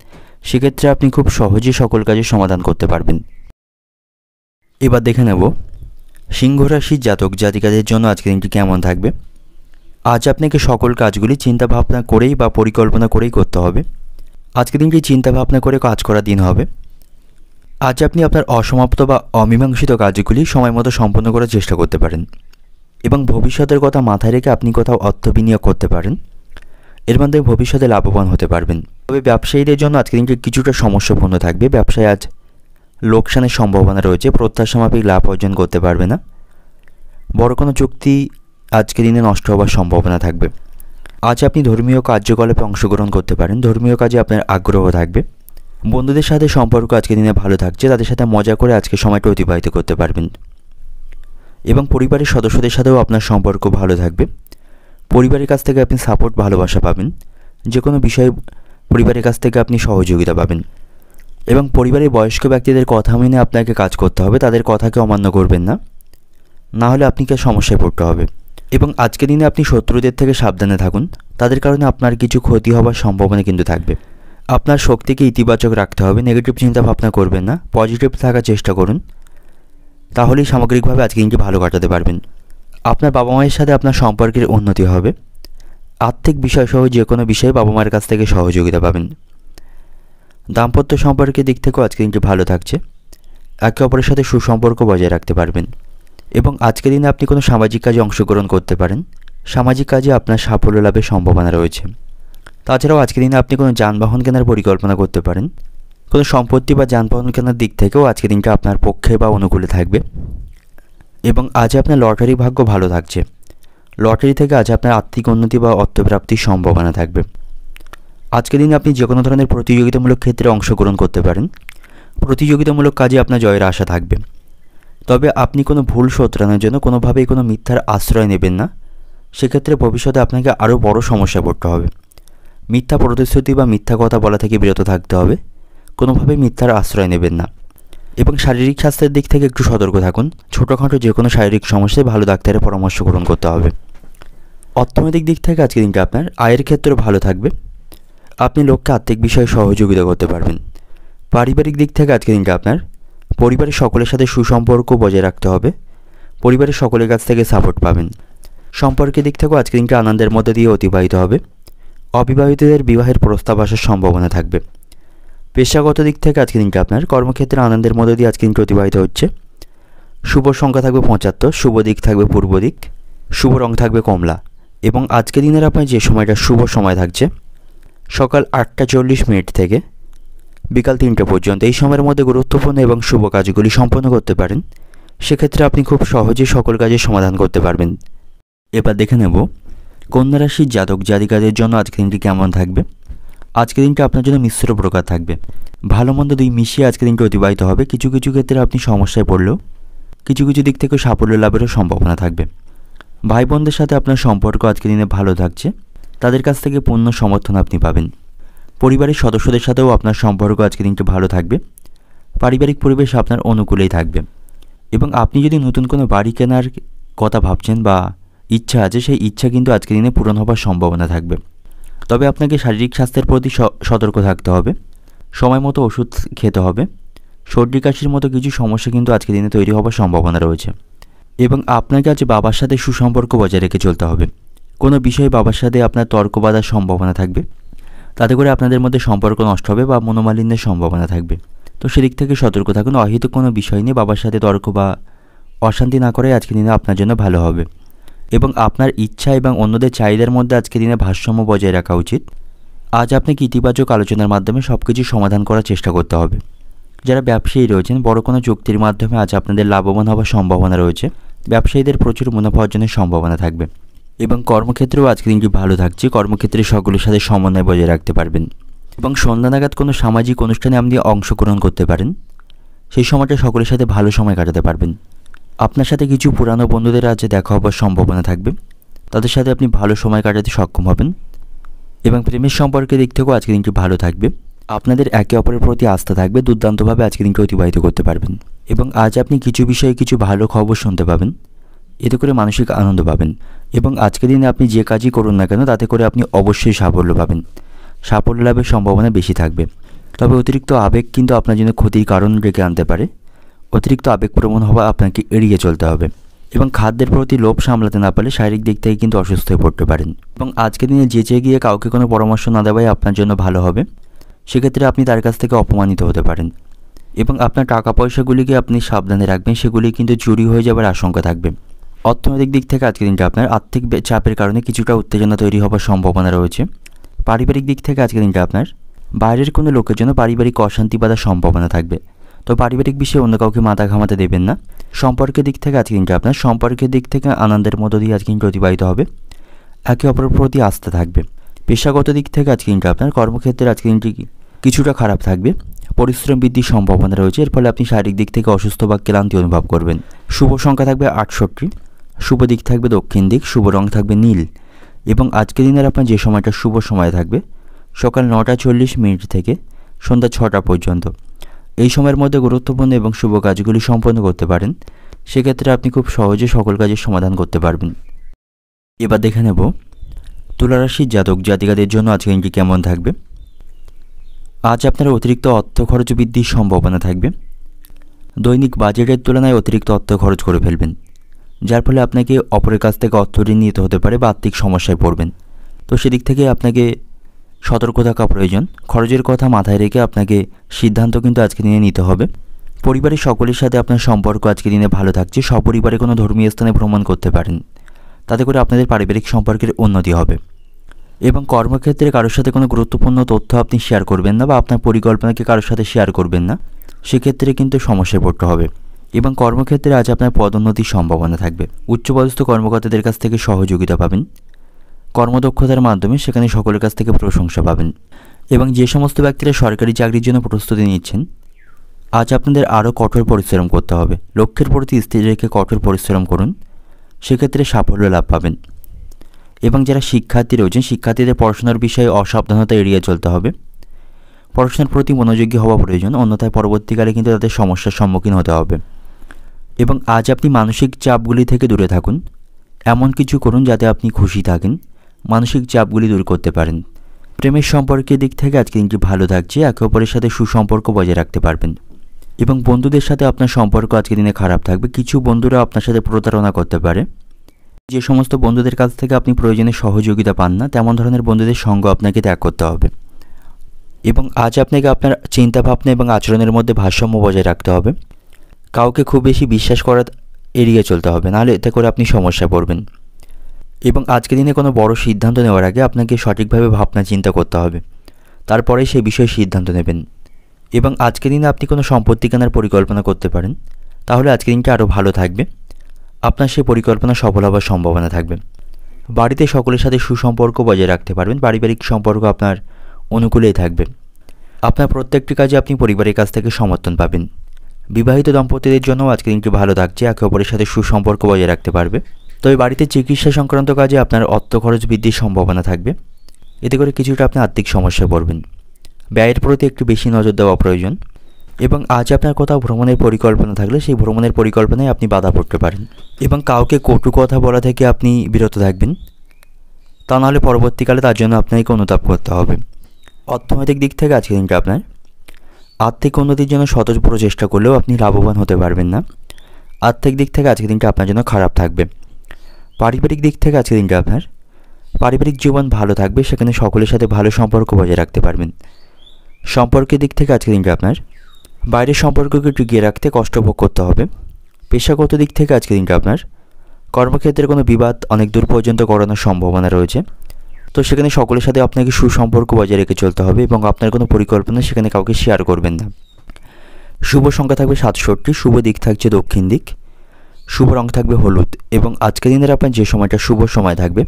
সেক্ষেত্রে আপনি খুব সহজেই সকল কাজের সমাধান করতে পারবেন। এবার দেখে নেব সিংহ রাশির জাতক জাতিকাদের জন্য আজকের দিনটি কেমন থাকবে। আজ আপনাকে সকল কাজগুলি চিন্তা ভাবনা করেই বা পরিকল্পনা করেই করতে হবে। আজকের দিনটি চিন্তা ভাবনা করে কাজ করার দিন হবে। আজ আপনি আপনার অসমাপ্ত বা অমীমাংসিত কাজগুলি সময় মতো সম্পন্ন করার চেষ্টা করতে পারেন এবং ভবিষ্যতের কথা মাথায় রেখে আপনি কোথাও অর্থ বিনিয়োগ করতে পারেন। এর মাধ্যমে ভবিষ্যতে লাভবান হতে পারবেন। তবে ব্যবসায়ীদের জন্য আজকের দিনটি কিছুটা সমস্যাপূর্ণ থাকবে। ব্যবসায় আজ লোকসানের সম্ভাবনা রয়েছে, প্রত্যাশা মাফিক লাভ অর্জন করতে পারবে না। বড় কোনো চুক্তি আজকের দিনে নষ্ট হওয়ার সম্ভাবনা থাকবে। আজ আপনি ধর্মীয় কার্যকলাপে অংশগ্রহণ করতে পারেন, ধর্মীয় কাজে আপনার আগ্রহ থাকবে। বন্ধুদের সাথে সম্পর্ক আজকের দিনে ভালো থাকছে, তাদের সাথে মজা করে আজকে সময়টা অতিবাহিত করতে পারবেন এবং পরিবারের সদস্যদের সাথেও আপনার সম্পর্ক ভালো থাকবে। পরিবারের কাছ থেকে আপনি সাপোর্ট, ভালোবাসা পাবেন। যে কোনো বিষয়ে পরিবারের কাছ থেকে আপনি সহযোগিতা পাবেন এবং পরিবারের বয়স্ক ব্যক্তিদের কথা মেনে আপনাকে কাজ করতে হবে, তাদের কথাকে অমান্য করবেন না, না হলে আপনাকে সমস্যায় পড়তে হবে। এবং আজকের দিনে আপনি শত্রুদের থেকে সাবধানে থাকুন, তাদের কারণে আপনার কিছু ক্ষতি হওয়ার সম্ভাবনা কিন্তু থাকবে। আপনার শক্তিকে ইতিবাচক রাখতে হবে, নেগেটিভ চিন্তা ভাবনা করবেন না, পজিটিভ থাকার চেষ্টা করুন, তাহলেই সামগ্রিকভাবে আজকে দিনটি ভালো কাটাতে পারবেন। আপনার বাবা মায়ের সাথে আপনার সম্পর্কের উন্নতি হবে। আর্থিক বিষয়সহ যে কোনো বিষয়ে বাবা মায়ের কাছ থেকে সহযোগিতা পাবেন। দাম্পত্য সম্পর্কের দিক থেকেও আজকে দিনটি ভালো থাকছে, একে অপরের সাথে সুসম্পর্ক বজায় রাখতে পারবেন এবং আজকের দিনে আপনি কোনো সামাজিক কাজে অংশগ্রহণ করতে পারেন। সামাজিক কাজে আপনার সাফল্য লাভের সম্ভাবনা রয়েছে। তাছাড়াও আজকের দিনে আপনি কোনো যানবাহন কেনার পরিকল্পনা করতে পারেন। কোনো সম্পত্তি বা যানবাহন কেনার দিক থেকেও আজকের দিনটা আপনার পক্ষে বা অনুকূলে থাকবে এবং আজ আপনার লটারি ভাগ্য ভালো থাকছে। লটারি থেকে আজ আপনার আর্থিক উন্নতি বা অর্থপ্রাপ্তির সম্ভাবনা থাকবে। আজকের দিনে আপনি যে কোনো ধরনের প্রতিযোগিতামূলক ক্ষেত্রে অংশগ্রহণ করতে পারেন। প্রতিযোগিতামূলক কাজে আপনার জয়ের আশা থাকবে। তবে আপনি কোনো ভুল শোধরানোর জন্য কোনোভাবেই কোনো মিথ্যার আশ্রয় নেবেন না, সেক্ষেত্রে ভবিষ্যতে আপনাকে আরও বড় সমস্যায় পড়তে হবে। মিথ্যা প্রতিশ্রুতি বা মিথ্যা কথা বলা থেকে বিরত থাকতে হবে, কোনোভাবেই মিথ্যার আশ্রয় নেবেন না এবং শারীরিক স্বাস্থ্যের দিক থেকে একটু সতর্ক থাকুন। ছোটোখাটো যে কোনো শারীরিক সমস্যায় ভালো ডাক্তারের পরামর্শ গ্রহণ করতে হবে। অর্থনৈতিক দিক থেকে আজকের দিনটা আপনার আয়ের ক্ষেত্রে ভালো থাকবে, আপনি লোককে আর্থিক বিষয়ে সহযোগিতা করতে পারবেন। পারিবারিক দিক থেকে আজকের দিনটা আপনার পরিবারের সকলের সাথে সুসম্পর্ক বজায় রাখতে হবে, পরিবারের সকলের কাছ থেকে সাপোর্ট পাবেন। সম্পর্কের দিক থেকেও আজকের দিনটা আনন্দের মধ্যে দিয়ে অতিবাহিত হবে। অবিবাহিতদের বিবাহের প্রস্তাব আসার সম্ভাবনা থাকবে। পেশাগত দিক থেকে আজকের দিনটা আপনার কর্মক্ষেত্রে আনন্দের মধ্যে দিয়ে আজকের দিনটা অতিবাহিত হচ্ছে। শুভ সংখ্যা থাকবে 75, শুভ দিক থাকবে পূর্ব দিক, শুভ রং থাকবে কমলা এবং আজকের দিনের আপনার যে সময়টা শুভ সময় থাকছে সকাল 8:40 থেকে বিকাল 3টা পর্যন্ত। এই সময়ের মধ্যে গুরুত্বপূর্ণ এবং শুভ কাজগুলি সম্পন্ন করতে পারেন, সেক্ষেত্রে আপনি খুব সহজেই সকল কাজের সমাধান করতে পারবেন। এবার দেখে নেব কন্যা রাশির জাতক জাতিকাদের জন্য আজকের দিনটি কেমন থাকবে। আজকের দিনটা আপনার জন্য মিশ্র প্রকার থাকবে। ভালো মন্দ দুই মিশিয়ে আজকের দিনটি অতিবাহিত হবে। কিছু কিছু ক্ষেত্রে আপনি সমস্যায় পড়লেও কিছু কিছু দিক থেকে সাফল্য লাভেরও সম্ভাবনা থাকবে। ভাই বোনদের সাথে আপনার সম্পর্ক আজকের দিনে ভালো থাকছে, তাদের কাছ থেকে পূর্ণ সমর্থন আপনি পাবেন। পরিবারের সদস্যদের সাথেও আপনার সম্পর্ক আজকের দিনটি ভালো থাকবে। পারিবারিক পরিবেশ আপনার অনুকূলেই থাকবে এবং আপনি যদি নতুন কোনো বাড়ি কেনার কথা ভাবছেন বা ইচ্ছা আছে, সেই ইচ্ছা কিন্তু আজকের দিনে পূরণ হবার সম্ভাবনা থাকবে। তবে আপনাকে শারীরিক স্বাস্থ্যের প্রতি সতর্ক থাকতে হবে, সময় মতো ওষুধ খেতে হবে। সর্দি কাশির মতো কিছু সমস্যা কিন্তু আজকের দিনে তৈরি হবার সম্ভাবনা রয়েছে এবং আপনাকে আজ বাবার সাথে সুসম্পর্ক বজায় রেখে চলতে হবে। কোনো বিষয়ে বাবার সাথে আপনার তর্ক বাঁধার সম্ভাবনা থাকবে, তাতে করে আপনাদের মধ্যে সম্পর্ক নষ্ট হবে বা মনোমালিন্যের সম্ভাবনা থাকবে। তো সেদিক থেকে সতর্ক থাকুন। অহেতুক কোনো বিষয় নিয়ে বাবার সাথে তর্ক বা অশান্তি না করে আজকের দিনে আপনার জন্য ভালো হবে এবং আপনার ইচ্ছা এবং অন্যদের চাহিদার মধ্যে আজকের দিনে ভারসাম্য বজায় রাখা উচিত। আজ আপনাকে ইতিবাচক আলোচনার মাধ্যমে সব কিছু সমাধান করার চেষ্টা করতে হবে। যারা ব্যবসায়ী রয়েছেন, বড় কোনো চুক্তির মাধ্যমে আজ আপনাদের লাভবান হওয়ার সম্ভাবনা রয়েছে। ব্যবসায়ীদের প্রচুর মুনাফা অর্জনের সম্ভাবনা থাকবে এবং কর্মক্ষেত্রেও আজকের দিনটি ভালো থাকছে। কর্মক্ষেত্রে সকলের সাথে সমন্বয় বজায় রাখতে পারবেন এবং সন্ধ্যা নাগাদ কোনো সামাজিক অনুষ্ঠানে আপনি অংশগ্রহণ করতে পারেন। সেই সময়টা সকলের সাথে ভালো সময় কাটাতে পারবেন। আপনার সাথে কিছু পুরানো বন্ধুদের আজ দেখা হবার সম্ভাবনা থাকবে, তাদের সাথে আপনি ভালো সময় কাটাতে সক্ষম হবেন এবং প্রেমের সম্পর্কের দিক থেকেও আজকের দিনটি ভালো থাকবে। আপনাদের একে অপরের প্রতি আস্থা থাকবে, দুর্দান্তভাবে আজকের দিনটি অতিবাহিত করতে পারবেন এবং আজ আপনি কিছু বিষয়ে কিছু ভালো খবর শুনতে পাবেন, এতে করে মানসিক আনন্দ পাবেন এবং আজকের দিনে আপনি যে কাজই করুন না কেন তাতে করে আপনি অবশ্যই সাফল্য পাবেন। সাফল্য লাভের সম্ভাবনা বেশি থাকবে। তবে অতিরিক্ত আবেগ কিন্তু আপনার জন্য ক্ষতির কারণ ডেকে আনতে পারে। অতিরিক্ত আবেগপ্রবণ হওয়া আপনাকে এড়িয়ে চলতে হবে এবং খাদ্যের প্রতি লোভ সামলাতে না পারলে শারীরিক দিক থেকে কিন্তু অসুস্থ হয়ে পড়তে পারেন এবং আজকের দিনে যেচে গিয়ে কাউকে কোনো পরামর্শ না দেওয়াই আপনার জন্য ভালো হবে। সেক্ষেত্রে আপনি তার কাছ থেকে অপমানিত হতে পারেন এবং আপনার টাকা পয়সাগুলিকে আপনি সাবধানে রাখবেন, সেগুলি কিন্তু চুরি হয়ে যাবার আশঙ্কা থাকবে। অর্থনৈতিক দিক থেকে আজকের দিনটা আপনার আর্থিক চাপের কারণে কিছুটা উত্তেজনা তৈরি হওয়ার সম্ভাবনা রয়েছে। পারিবারিক দিক থেকে আজকের দিনটা আপনার বাইরের কোনো লোকের জন্য পারিবারিক অশান্তি বাঁধার সম্ভাবনা থাকবে, তো পারিবারিক বিষয়ে অন্য কাউকে মাথা ঘামাতে দেবেন না। সম্পর্কের দিক থেকে আজকের দিনটা আপনার সম্পর্কের দিক থেকে আনন্দের মধ্য দিয়ে আজকে দিনটা অতিবাহিত হবে, একে অপরের প্রতি আস্থা থাকবে। পেশাগত দিক থেকে আজকে দিনটা আপনার কর্মক্ষেত্রে আজকে দিনটি কিছুটা খারাপ থাকবে, পরিশ্রম বৃদ্ধির সম্ভাবনা রয়েছে, এর ফলে আপনি শারীরিক দিক থেকে অসুস্থ বা ক্লান্তি অনুভব করবেন। শুভ সংখ্যা থাকবে 68, শুভ দিক থাকবে দক্ষিণ দিক, শুভ রং থাকবে নীল। এবং আজকের দিনের আপনার যে সময়টা শুভ সময় থাকবে সকাল 9:40 থেকে সন্ধ্যা 6টা পর্যন্ত। এই সময়ের মধ্যে গুরুত্বপূর্ণ এবং শুভ কাজগুলি সম্পন্ন করতে পারেন, সেক্ষেত্রে আপনি খুব সহজে সকল কাজের সমাধান করতে পারবেন। এবার দেখে নেব তুলা রাশির জাতক জাতিকাদের জন্য আজকের দিনটি কেমন থাকবে। আজ আপনার অতিরিক্ত অর্থ খরচ বৃদ্ধির সম্ভাবনা থাকবে। দৈনিক বাজেটের তুলনায় অতিরিক্ত অর্থ খরচ করে ফেলবেন, যার ফলে আপনাকে অপরের কাছ থেকে অর্থ ঋণ নিতে হতে পারে বা আর্থিক সমস্যায় পড়বেন। তো সেদিক থেকে আপনাকে সতর্ক থাকা প্রয়োজন। খরচের কথা মাথায় রেখে আপনাকে সিদ্ধান্ত কিন্তু আজকে দিনে নিতে হবে। পরিবারের সকলের সাথে আপনার সম্পর্ক আজকে দিনে ভালো থাকছে। সপরিবারে কোনো ধর্মীয় স্থানে ভ্রমণ করতে পারেন, তাতে করে আপনাদের পারিবারিক সম্পর্কের উন্নতি হবে। এবং কর্মক্ষেত্রে কারোর সাথে কোনো গুরুত্বপূর্ণ তথ্য আপনি শেয়ার করবেন না বা আপনার পরিকল্পনাকে কারোর সাথে শেয়ার করবেন না, সেক্ষেত্রে কিন্তু সমস্যায় পড়তে হবে। এবং কর্মক্ষেত্রে আজ আপনার পদোন্নতির সম্ভাবনা থাকবে। উচ্চপদস্থ কর্মকর্তাদের কাছ থেকে সহযোগিতা পাবেন, কর্মদক্ষতার মাধ্যমে সেখানে সকলের কাছ থেকে প্রশংসা পাবেন। এবং যে সমস্ত ব্যক্তিরা সরকারি চাকরির জন্য প্রস্তুতি নিচ্ছেন, আজ আপনাদের আরও কঠোর পরিশ্রম করতে হবে। লক্ষ্যের প্রতি স্থির রেখে কঠোর পরিশ্রম করুন, সেক্ষেত্রে সাফল্য লাভ পাবেন। এবং যারা শিক্ষার্থী রয়েছেন, শিক্ষার্থীদের পড়াশোনার বিষয়ে অসাবধানতা এড়িয়ে চলতে হবে। পড়াশোনার প্রতি মনোযোগী হওয়া প্রয়োজন, অন্যথায় পরবর্তীকালে কিন্তু তাদের সমস্যার সম্মুখীন হতে হবে। এবং আজ আপনি মানসিক চাপগুলি থেকে দূরে থাকুন, এমন কিছু করুন যাতে আপনি খুশি থাকেন, মানসিক চাপগুলি দূর করতে পারেন। প্রেমের সম্পর্কের দিক থেকে আজকে দিনটি ভালো থাকছে, একে অপরের সাথে সুসম্পর্ক বজায় রাখতে পারবেন। এবং বন্ধুদের সাথে আপনার সম্পর্ক আজকে দিনে খারাপ থাকবে, কিছু বন্ধুরা আপনার সাথে প্রতারণা করতে পারে। যে সমস্ত বন্ধুদের কাছ থেকে আপনি প্রয়োজনে সহযোগিতা পান না, তেমন ধরনের বন্ধুদের সঙ্গ আপনাকে ত্যাগ করতে হবে। এবং আজ আপনাকে আপনার চিন্তাভাবনা এবং আচরণের মধ্যে ভারসাম্য বজায় রাখতে হবে। কাউকে খুব বেশি বিশ্বাস করা এড়িয়ে চলতে হবে, নাহলে এতে করে আপনি সমস্যায় পড়বেন। এবং আজকের দিনে কোনো বড় সিদ্ধান্ত নেওয়ার আগে আপনাকে সঠিকভাবে ভাবনা চিন্তা করতে হবে, তারপরে সেই বিষয়ে সিদ্ধান্ত নেবেন। এবং আজকের দিনে আপনি কোনো সম্পত্তি কেনার পরিকল্পনা করতে পারেন, তাহলে আজকের দিনটা আরও ভালো থাকবে, আপনার সেই পরিকল্পনা সফল হওয়ার সম্ভাবনা থাকবে। বাড়িতে সকলের সাথে সুসম্পর্ক বজায় রাখতে পারবেন, পারিবারিক সম্পর্ক আপনার অনুকূলেই থাকবে। আপনার প্রত্যেকটি কাজে আপনি পরিবারের কাছ থেকে সমর্থন পাবেন। বিবাহিত দম্পতিদের জন্য আজকের দিনটি ভালো থাকছে, একে অপরের সাথে সুসম্পর্ক বজায় রাখতে পারবে। তবে বাড়িতে চিকিৎসা সংক্রান্ত কাজে আপনার অর্থ খরচ বৃদ্ধির সম্ভাবনা থাকবে, এতে করে কিছুটা আপনি আর্থিক সমস্যায় পড়বেন। ব্যয়ের প্রতি একটু বেশি নজর দেওয়া প্রয়োজন। এবং আজ আপনার কোথাও ভ্রমণের পরিকল্পনা থাকলে সেই ভ্রমণের পরিকল্পনায় আপনি বাধা পড়তে পারেন। এবং কাউকে কটু কথা বলা থেকে আপনি বিরত থাকবেন, তা নাহলে পরবর্তীকালে তার জন্য আপনাকে অনুতাপ করতে হবে। অর্থনৈতিক দিক থেকে আজকের দিনটা আপনার আর্থিক উন্নতির জন্য শত প্রচেষ্টা করলেও আপনি লাভবান হতে পারবেন না। আর্থিক দিক থেকে আজকের দিনটা আপনার জন্য খারাপ থাকবে। পারিবারিক দিক থেকে আজকের দিনটা আপনার পারিবারিক জীবন ভালো থাকবে, সেখানে সকলের সাথে ভালো সম্পর্ক বজায় রাখতে পারবেন। সম্পর্কের দিক থেকে আজকের দিনটা আপনার বাইরের সম্পর্ককে টিকিয়ে রাখতে কষ্ট ভোগ করতে হবে। পেশাগত দিক থেকে আজকের দিনটা আপনার কর্মক্ষেত্রে কোনো বিবাদ অনেক দূর পর্যন্ত গড়ানোর সম্ভাবনা রয়েছে, তো সেখানে সকলের সাথে আপনাকে সুসম্পর্ক বজায় রেখে চলতে হবে এবং আপনার কোনো পরিকল্পনা সেখানে কাউকে শেয়ার করবেন না। শুভ সংখ্যা থাকবে 67, শুভ দিক থাকছে দক্ষিণ দিক, শুভ রং থাকবে হলুদ। এবং আজকের দিনের আপনার যে সময়টা শুভ সময় থাকবে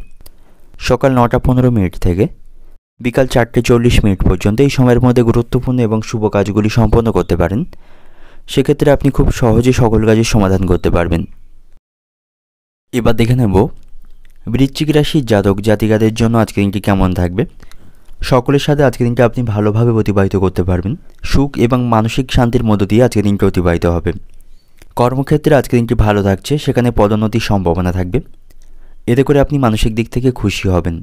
সকাল 9:15 থেকে বিকাল 4:40 পর্যন্ত। এই সময়ের মধ্যে গুরুত্বপূর্ণ এবং শুভ কাজগুলি সম্পন্ন করতে পারেন, সেক্ষেত্রে আপনি খুব সহজে সকল কাজের সমাধান করতে পারবেন। এবার দেখে নেব বৃশ্চিক রাশির জাতক জাতিকাদের জন্য আজকের দিনটি কেমন থাকবে। সকলের সাথে আজকের দিনটা আপনি ভালোভাবে অতিবাহিত করতে পারবেন, সুখ এবং মানসিক শান্তির মধ্য দিয়ে আজকের দিনটা অতিবাহিত হবে। কর্মক্ষেত্রে আজকের দিনটি ভালো থাকছে, সেখানে পদোন্নতির সম্ভাবনা থাকবে, এতে করে আপনি মানসিক দিক থেকে খুশি হবেন।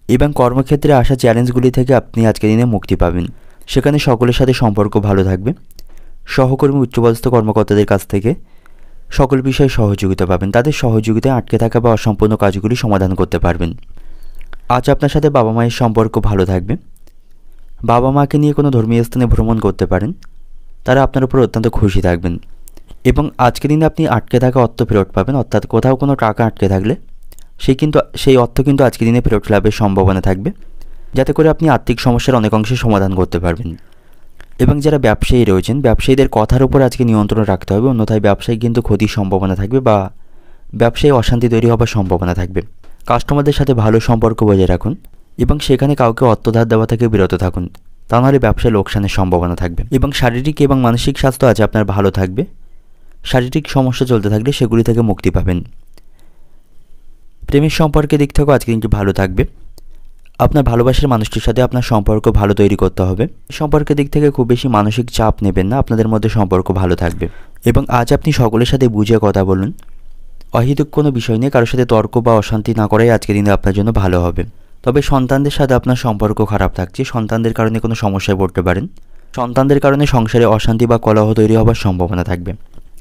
এবং কর্মক্ষেত্রে আসা চ্যালেঞ্জগুলি থেকে আপনি আজকের দিনে মুক্তি পাবেন, সেখানে সকলের সাথে সম্পর্ক ভালো থাকবে। সহকর্মী উচ্চপদস্থ কর্মকর্তাদের কাছ থেকে সকল বিষয়ে সহযোগিতা পাবেন, তাদের সহযোগিতায় আটকে থাকা বা অসম্পূর্ণ কাজগুলি সমাধান করতে পারবেন। আজ আপনার সাথে বাবা মায়ের সম্পর্ক ভালো থাকবে, বাবা মাকে নিয়ে কোনো ধর্মীয় স্থানে ভ্রমণ করতে পারেন, তারা আপনার উপর অত্যন্ত খুশি থাকবেন। এবং আজকের দিনে আপনি আটকে থাকা অর্থ ফেরত পাবেন, অর্থাৎ কোথাও কোনো টাকা আটকে থাকলে সেই অর্থ কিন্তু আজকের দিনে ফেরত লাভের সম্ভাবনা থাকবে, যাতে করে আপনি আর্থিক সমস্যার অনেক অংশে সমাধান করতে পারবেন। এবং যারা ব্যবসায়ী রয়েছেন, ব্যবসায়ীদের কথার উপর আজকে নিয়ন্ত্রণ রাখতে হবে, অন্যথায় ব্যবসায়ী কিন্তু ক্ষতির সম্ভাবনা থাকবে বা ব্যবসায়ী অশান্তি তৈরি হওয়ার সম্ভাবনা থাকবে। কাস্টমারদের সাথে ভালো সম্পর্ক বজায় রাখুন এবং সেখানে কাউকে অর্থ ধার দেওয়া থেকে বিরত থাকুন, তা নাহলে ব্যবসায় লোকসানের সম্ভাবনা থাকবে। এবং শারীরিক এবং মানসিক স্বাস্থ্য আজ আপনার ভালো থাকবে। শারীরিক সমস্যা চলতে থাকলে সেগুলি থেকে মুক্তি পাবেন। প্রেমের সম্পর্কের দিক থেকেও আজকে দিনটি ভালো থাকবে। আপনার ভালোবাসার মানুষটির সাথে আপনার সম্পর্ক ভালো তৈরি করতে হবে। সম্পর্কের দিক থেকে খুব বেশি মানসিক চাপ নেবেন না, আপনাদের মধ্যে সম্পর্ক ভালো থাকবে। এবং আজ আপনি সকলের সাথে বুঝে কথা বলুন। অহেতুক কোনো বিষয় নিয়ে কারোর সাথে তর্ক বা অশান্তি না করাই আজকের দিনে আপনার জন্য ভালো হবে। তবে সন্তানদের সাথে আপনার সম্পর্ক খারাপ থাকছে, সন্তানদের কারণে কোনো সমস্যায় পড়তে পারেন। সন্তানদের কারণে সংসারে অশান্তি বা কলহ তৈরি হওয়ার সম্ভাবনা থাকবে।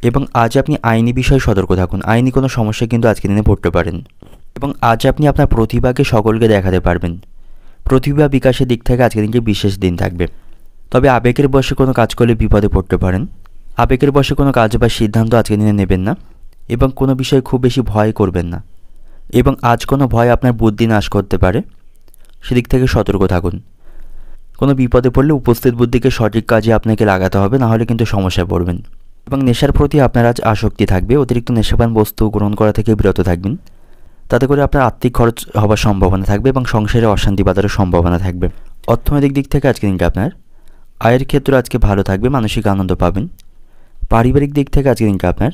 এবং আজ আপনি আইনি বিষয়ে সতর্ক থাকুন, আইনি কোনো সমস্যায় কিন্তু আজকের দিনে পড়তে পারেন। এবং আজ আপনি আপনার প্রতিভাকে সকলকে দেখাতে পারবেন। প্রতিভা বিকাশের দিক থেকে আজকের দিনটি বিশেষ দিন থাকবে। তবে আবেগের বশে কোনো কাজ করলে বিপদে পড়তে পারেন। আবেগের বশে কোনো কাজ বা সিদ্ধান্ত আজকের দিনে নেবেন না এবং কোনো বিষয়ে খুব বেশি ভয় করবেন না। এবং আজ কোনো ভয় আপনার বুদ্ধি নাশ করতে পারে, সেদিক থেকে সতর্ক থাকুন। কোনো বিপদে পড়লে উপস্থিত বুদ্ধিকে সঠিক কাজে আপনাকে লাগাতে হবে, নাহলে কিন্তু সমস্যায় পড়বেন। এবং নেশার প্রতি আপনার আজ আসক্তি থাকবে, অতিরিক্ত নেশাপান বস্তু গ্রহণ করা থেকে বিরত থাকবেন, তাতে করে আপনার আর্থিক খরচ হওয়ার সম্ভাবনা থাকবে এবং সংসারে অশান্তি বাঁধারও সম্ভাবনা থাকবে। অর্থনৈতিক দিক থেকে আজকে দিনটা আপনার আয়ের ক্ষেত্রে আজকে ভালো থাকবে, মানসিক আনন্দ পাবেন। পারিবারিক দিক থেকে আজকে দিনটা আপনার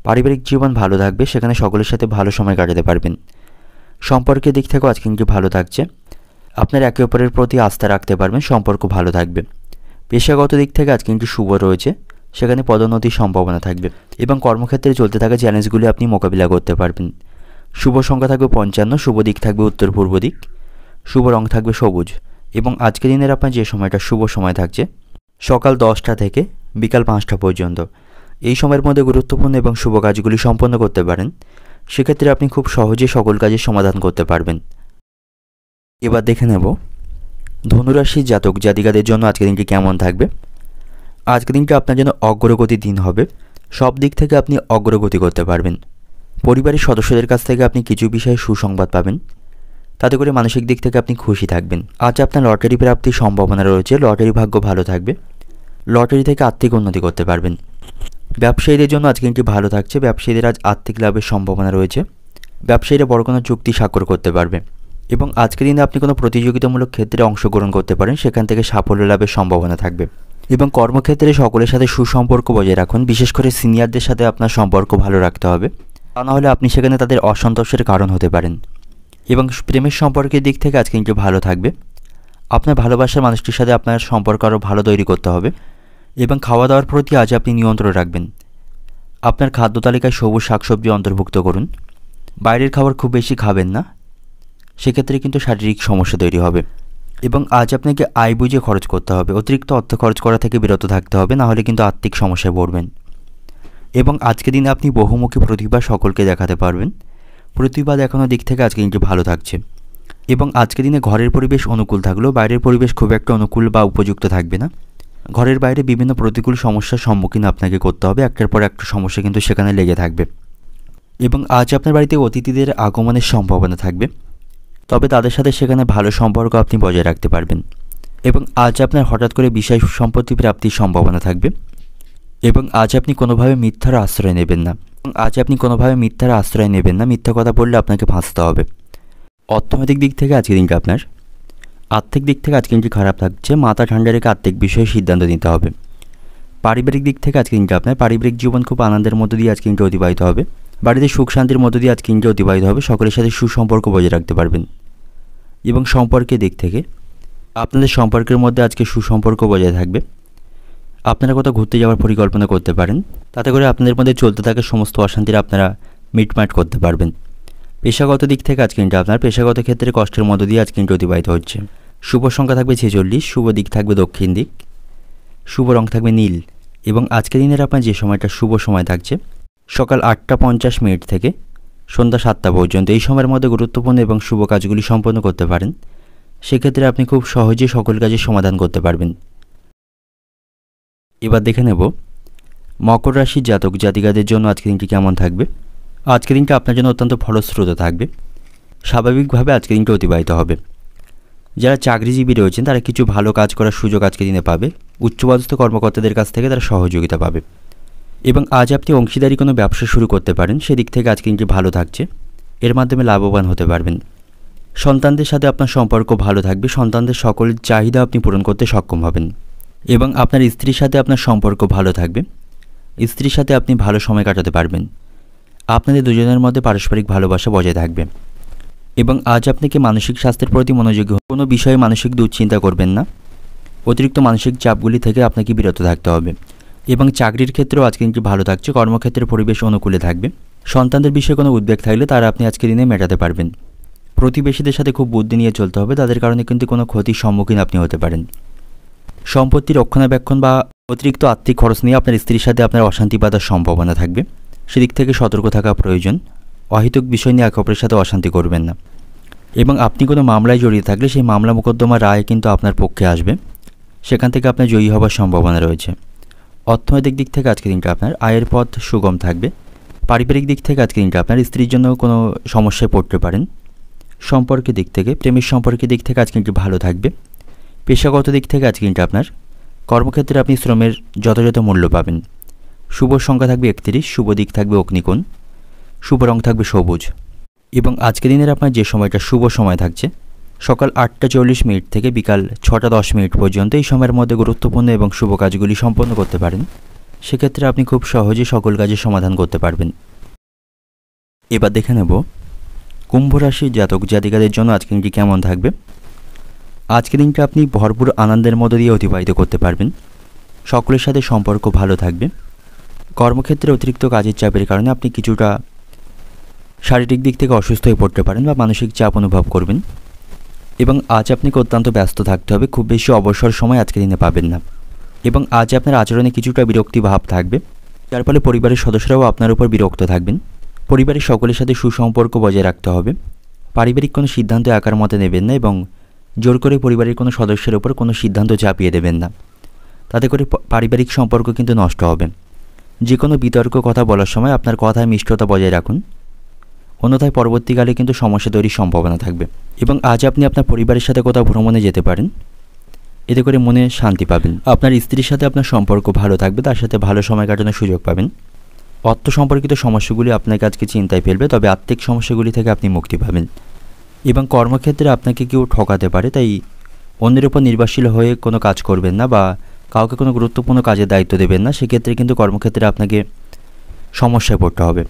পারিবারিক জীবন ভালো থাকবে, সেখানে সকলের সাথে ভালো সময় কাটাতে পারবেন। সম্পর্কের দিক থেকেও আজকে দিনটি ভালো থাকছে, আপনার একে অপরের প্রতি আস্থা রাখতে পারবেন, সম্পর্ক ভালো থাকবে। পেশাগত দিক থেকে আজকে দিনটি শুভ রয়েছে, সেখানে পদোন্নতির সম্ভাবনা থাকবে এবং কর্মক্ষেত্রে চলতে থাকা চ্যালেঞ্জগুলি আপনি মোকাবিলা করতে পারবেন। শুভ সংখ্যা থাকবে 55, শুভ দিক থাকবে উত্তর পূর্ব দিক, শুভ রং থাকবে সবুজ। এবং আজকের দিনের আপনার যে সময়টা শুভ সময় থাকছে সকাল 10টা থেকে বিকাল 5টা পর্যন্ত, এই সময়ের মধ্যে গুরুত্বপূর্ণ এবং শুভ কাজগুলি সম্পন্ন করতে পারেন। সেক্ষেত্রে আপনি খুব সহজে সকল কাজের সমাধান করতে পারবেন। এবার দেখে নেব ধনুরাশির জাতক জাতিকাদের জন্য আজকের দিনটি কেমন থাকবে। আজকের দিনটি আপনার জন্য অগ্রগতির দিন হবে, সব দিক থেকে আপনি অগ্রগতি করতে পারবেন। পরিবারের সদস্যদের কাছ থেকে আপনি কিছু বিষয়ে সুসংবাদ পাবেন, তাতে করে মানসিক দিক থেকে আপনি খুশি থাকবেন। আজ আপনার লটারি প্রাপ্তির সম্ভাবনা রয়েছে, লটারি ভাগ্য ভালো থাকবে, লটারি থেকে আর্থিক উন্নতি করতে পারবেন। ব্যবসায়ীদের জন্য আজকে দিনটি ভালো থাকছে, ব্যবসায়ীদের আজ আর্থিক লাভের সম্ভাবনা রয়েছে, ব্যবসায়ীরা বড় কোনো চুক্তি স্বাক্ষর করতে পারবে। এবং আজকের দিনে আপনি কোনো প্রতিযোগিতামূলক ক্ষেত্রে অংশগ্রহণ করতে পারেন, সেখান থেকে সাফল্য লাভের সম্ভাবনা থাকবে। এবং কর্মক্ষেত্রে সকলের সাথে সুসম্পর্ক বজায় রাখুন, বিশেষ করে সিনিয়রদের সাথে আপনার সম্পর্ক ভালো রাখতে হবে, তা নাহলে আপনি সেখানে তাদের অসন্তোষের কারণ হতে পারেন। এবং প্রেমের সম্পর্কের দিক থেকে আজকে কিন্তু ভালো থাকবে, আপনার ভালোবাসার মানুষটির সাথে আপনার সম্পর্ক আরও ভালো তৈরি করতে হবে। এবং খাওয়া দাওয়ার প্রতি আজ আপনি নিয়ন্ত্রণ রাখবেন, আপনার খাদ্য তালিকায় সবুজ শাকসবজি অন্তর্ভুক্ত করুন, বাইরের খাবার খুব বেশি খাবেন না, সেক্ষেত্রে কিন্তু শারীরিক সমস্যা তৈরি হবে। এবং আজ আপনাকে আয় বুঝে খরচ করতে হবে, অতিরিক্ত অর্থ খরচ করা থেকে বিরত থাকতে হবে, নাহলে কিন্তু আর্থিক সমস্যায় পড়বেন। এবং আজকের দিনে আপনি বহুমুখী প্রতিভা সকলকে দেখাতে পারবেন, প্রতিভা দেখানোর দিক থেকে আজকে দিনটি ভালো থাকছে। এবং আজকের দিনে ঘরের পরিবেশ অনুকূল থাকলেও বাইরের পরিবেশ খুব একটা অনুকূল বা উপযুক্ত থাকবে না, ঘরের বাইরে বিভিন্ন প্রতিকূল সমস্যার সম্মুখীন আপনাকে করতে হবে, একটার পর একটা সমস্যা কিন্তু সেখানে লেগে থাকবে। এবং আজ আপনার বাড়িতে অতিথিদের আগমনের সম্ভাবনা থাকবে, তবে তাদের সাথে সেখানে ভালো সম্পর্ক আপনি বজায় রাখতে পারবেন। এবং আজ আপনার হঠাৎ করে বিষয় সম্পত্তি প্রাপ্তির সম্ভাবনা থাকবে। এবং আজ আপনি কোনোভাবে মিথ্যার আশ্রয় নেবেন না, মিথ্যা কথা বললে আপনাকে ফাঁসতে হবে। অর্থনৈতিক দিক থেকে আজকের দিনটা আপনার আর্থিক দিক থেকে আজকের দিনটি খারাপ থাকছে, মাথা ঠান্ডা রেখে আর্থিক বিষয়ে সিদ্ধান্ত নিতে হবে। পারিবারিক দিক থেকে আজকের দিনটা আপনার পারিবারিক জীবন খুব আনন্দের মধ্য দিয়ে আজকের দিনটি অতিবাহিত হবে, বাড়িতে সুখ শান্তির মধ্য দিয়ে আজকের দিনটি অতিবাহিত হবে, সকলের সাথে সুসম্পর্ক বজায় রাখতে পারবেন। এবং সম্পর্কের দিক থেকে আপনাদের সম্পর্কের মধ্যে আজকে সুসম্পর্ক বজায় থাকবে, আপনারা কোথাও ঘুরতে যাওয়ার পরিকল্পনা করতে পারেন, তাতে করে আপনাদের মধ্যে চলতে থাকা সমস্ত অশান্তির আপনারা মিটমাট করতে পারবেন। পেশাগত দিক থেকে আজকে দিনটা আপনার পেশাগত ক্ষেত্রে কষ্টের মধ্য দিয়ে আজকে দিনটি অতিবাহিত হচ্ছে। শুভ সংখ্যা থাকবে 46, শুভ দিক থাকবে দক্ষিণ দিক, শুভ রং থাকবে নীল। এবং আজকের দিনের আপনার যে সময়টা শুভ সময় থাকছে সকাল 8টা 50 থেকে সন্ধ্যা 7টা পর্যন্ত, এই সময়ের মধ্যে গুরুত্বপূর্ণ এবং শুভ কাজগুলি সম্পন্ন করতে পারেন, সেক্ষেত্রে আপনি খুব সহজে সকল কাজের সমাধান করতে পারবেন। এবার দেখে নেব মকর রাশির জাতক জাতিকাদের জন্য আজকের দিনটি কেমন থাকবে। আজকের দিনটা আপনার জন্য অত্যন্ত ফলশ্রুত থাকবে। স্বাভাবিকভাবে আজকের দিনটা অতিবাহিত হবে। যারা চাকরিজীবী রয়েছেন তারা কিছু ভালো কাজ করার সুযোগ আজকের দিনে পাবে। উচ্চপদস্থ কর্মকর্তাদের কাছ থেকে তারা সহযোগিতা পাবে এবং আজ আপনি অংশীদারি কোনো ব্যবসা শুরু করতে পারেন, সেদিক থেকে আজকে দিনটি ভালো থাকছে। এর মাধ্যমে লাভবান হতে পারবেন। সন্তানদের সাথে আপনার সম্পর্ক ভালো থাকবে। সন্তানদের সকল চাহিদা আপনি পূরণ করতে সক্ষম হবেন এবং আপনার স্ত্রীর সাথে আপনার সম্পর্ক ভালো থাকবে। স্ত্রীর সাথে আপনি ভালো সময় কাটাতে পারবেন। আপনাদের দুজনের মধ্যে পারস্পরিক ভালোবাসা বজায় থাকবে এবং আজ আপনাকে মানসিক স্বাস্থ্যের প্রতি মনোযোগী কোনো বিষয়ে মানসিক দুশ্চিন্তা করবেন না। অতিরিক্ত মানসিক চাপগুলি থেকে আপনাকে বিরত থাকতে হবে এবং চাকরির ক্ষেত্রেও আজকে দিনটি ভালো থাকছে। কর্মক্ষেত্রের পরিবেশ অনুকূলে থাকবে। সন্তানদের বিষয়ে কোনো উদ্বেগ থাকলে তারা আপনি আজকের দিনে মেটাতে পারবেন। প্রতিবেশীদের সাথে খুব বুদ্ধি নিয়ে চলতে হবে, তাদের কারণে কিন্তু কোনো ক্ষতির সম্মুখীন আপনি হতে পারেন। সম্পত্তি রক্ষণাবেক্ষণ বা অতিরিক্ত আর্থিক খরচ নিয়ে আপনার স্ত্রীর সাথে আপনার অশান্তি বাঁধার সম্ভাবনা থাকবে। সেদিক থেকে সতর্ক থাকা প্রয়োজন। অহেতুক বিষয় নিয়ে একে অপরের সাথে অশান্তি করবেন না এবং আপনি কোনো মামলায় জড়িয়ে থাকলে সেই মামলা মোকদ্দমার রায় কিন্তু আপনার পক্ষে আসবে। সেখান থেকে আপনার জয়ী হওয়ার সম্ভাবনা রয়েছে। অর্থনৈতিক দিক থেকে আজকের দিনটা আপনার আয়ের পথ সুগম থাকবে। পারিবারিক দিক থেকে আজকের দিনটা আপনার স্ত্রীর জন্য কোনো সমস্যায় পড়তে পারেন। সম্পর্কের দিক থেকে, প্রেমের সম্পর্কের দিক থেকে আজকে দিনটি ভালো থাকবে। পেশাগত দিক থেকে আজকে দিনটা আপনার কর্মক্ষেত্রে আপনি শ্রমের যথাযথ মূল্য পাবেন। শুভ সংখ্যা থাকবে 31, শুভ দিক থাকবে অগ্নিকোণ, শুভ রং থাকবে সবুজ এবং আজকের দিনের আপনার যে সময়টা শুভ সময় থাকছে সকাল 8টা 40 মিনিট থেকে বিকাল 6টা 10 মিনিট পর্যন্ত। এই সময়ের মধ্যে গুরুত্বপূর্ণ এবং শুভ কাজগুলি সম্পন্ন করতে পারেন। সেক্ষেত্রে আপনি খুব সহজে সকল কাজের সমাধান করতে পারবেন। এবার দেখে নেব কুম্ভ রাশির জাতক জাতিকাদের জন্য আজকের দিনটি কেমন থাকবে। আজকের দিনটা আপনি ভরপুর আনন্দের মধ্য দিয়ে অতিবাহিত করতে পারবেন। সকলের সাথে সম্পর্ক ভালো থাকবে। কর্মক্ষেত্রে অতিরিক্ত কাজের চাপের কারণে আপনি কিছুটা শারীরিক দিক থেকে অসুস্থ হয়ে পড়তে পারেন বা মানসিক চাপ অনুভব করবেন এবং আজ আপনাকে অত্যন্ত ব্যস্ত থাকতে হবে। খুব বেশি অবসর সময় আজকের দিনে পাবেন না এবং আজ আপনার আচরণে কিছুটা বিরক্তি ভাব থাকবে, যার ফলে পরিবারের সদস্যরাও আপনার উপর বিরক্ত থাকবেন। পরিবারের সকলের সাথে সুসম্পর্ক বজায় রাখতে হবে। পারিবারিক কোনো সিদ্ধান্ত একার মতে নেবেন না এবং জোর করে পরিবারের কোনো সদস্যের উপর কোনো সিদ্ধান্ত চাপিয়ে দেবেন না। তাতে করে পারিবারিক সম্পর্ক কিন্তু নষ্ট হবে। যে কোনো বিতর্ক কথা বলার সময় আপনার কথায় মিষ্টতা বজায় রাখুন, অন্যথায় পরবর্তীকালে কিন্তু সমস্যা তৈরির সম্ভাবনা থাকবে এবং আজ আপনি আপনার পরিবারের সাথে কোথাও ভ্রমণে যেতে পারেন। এতে করে মনে শান্তি পাবেন। আপনার স্ত্রীর সাথে আপনার সম্পর্ক ভালো থাকবে, তার সাথে ভালো সময় কাটানোর সুযোগ পাবেন। অর্থ সম্পর্কিত সমস্যাগুলি আপনাকে আজকে চিন্তায় ফেলবে, তবে আর্থিক সমস্যাগুলি থেকে আপনি মুক্তি পাবেন এবং কর্মক্ষেত্রে আপনাকে কেউ ঠকাতে পারে, তাই অন্যের উপর নির্ভরশীল হয়ে কোনো কাজ করবেন না বা কাউকে কোনো গুরুত্বপূর্ণ কাজের দায়িত্ব দেবেন না। সেক্ষেত্রে কিন্তু কর্মক্ষেত্রে আপনাকে সমস্যায় পড়তে হবে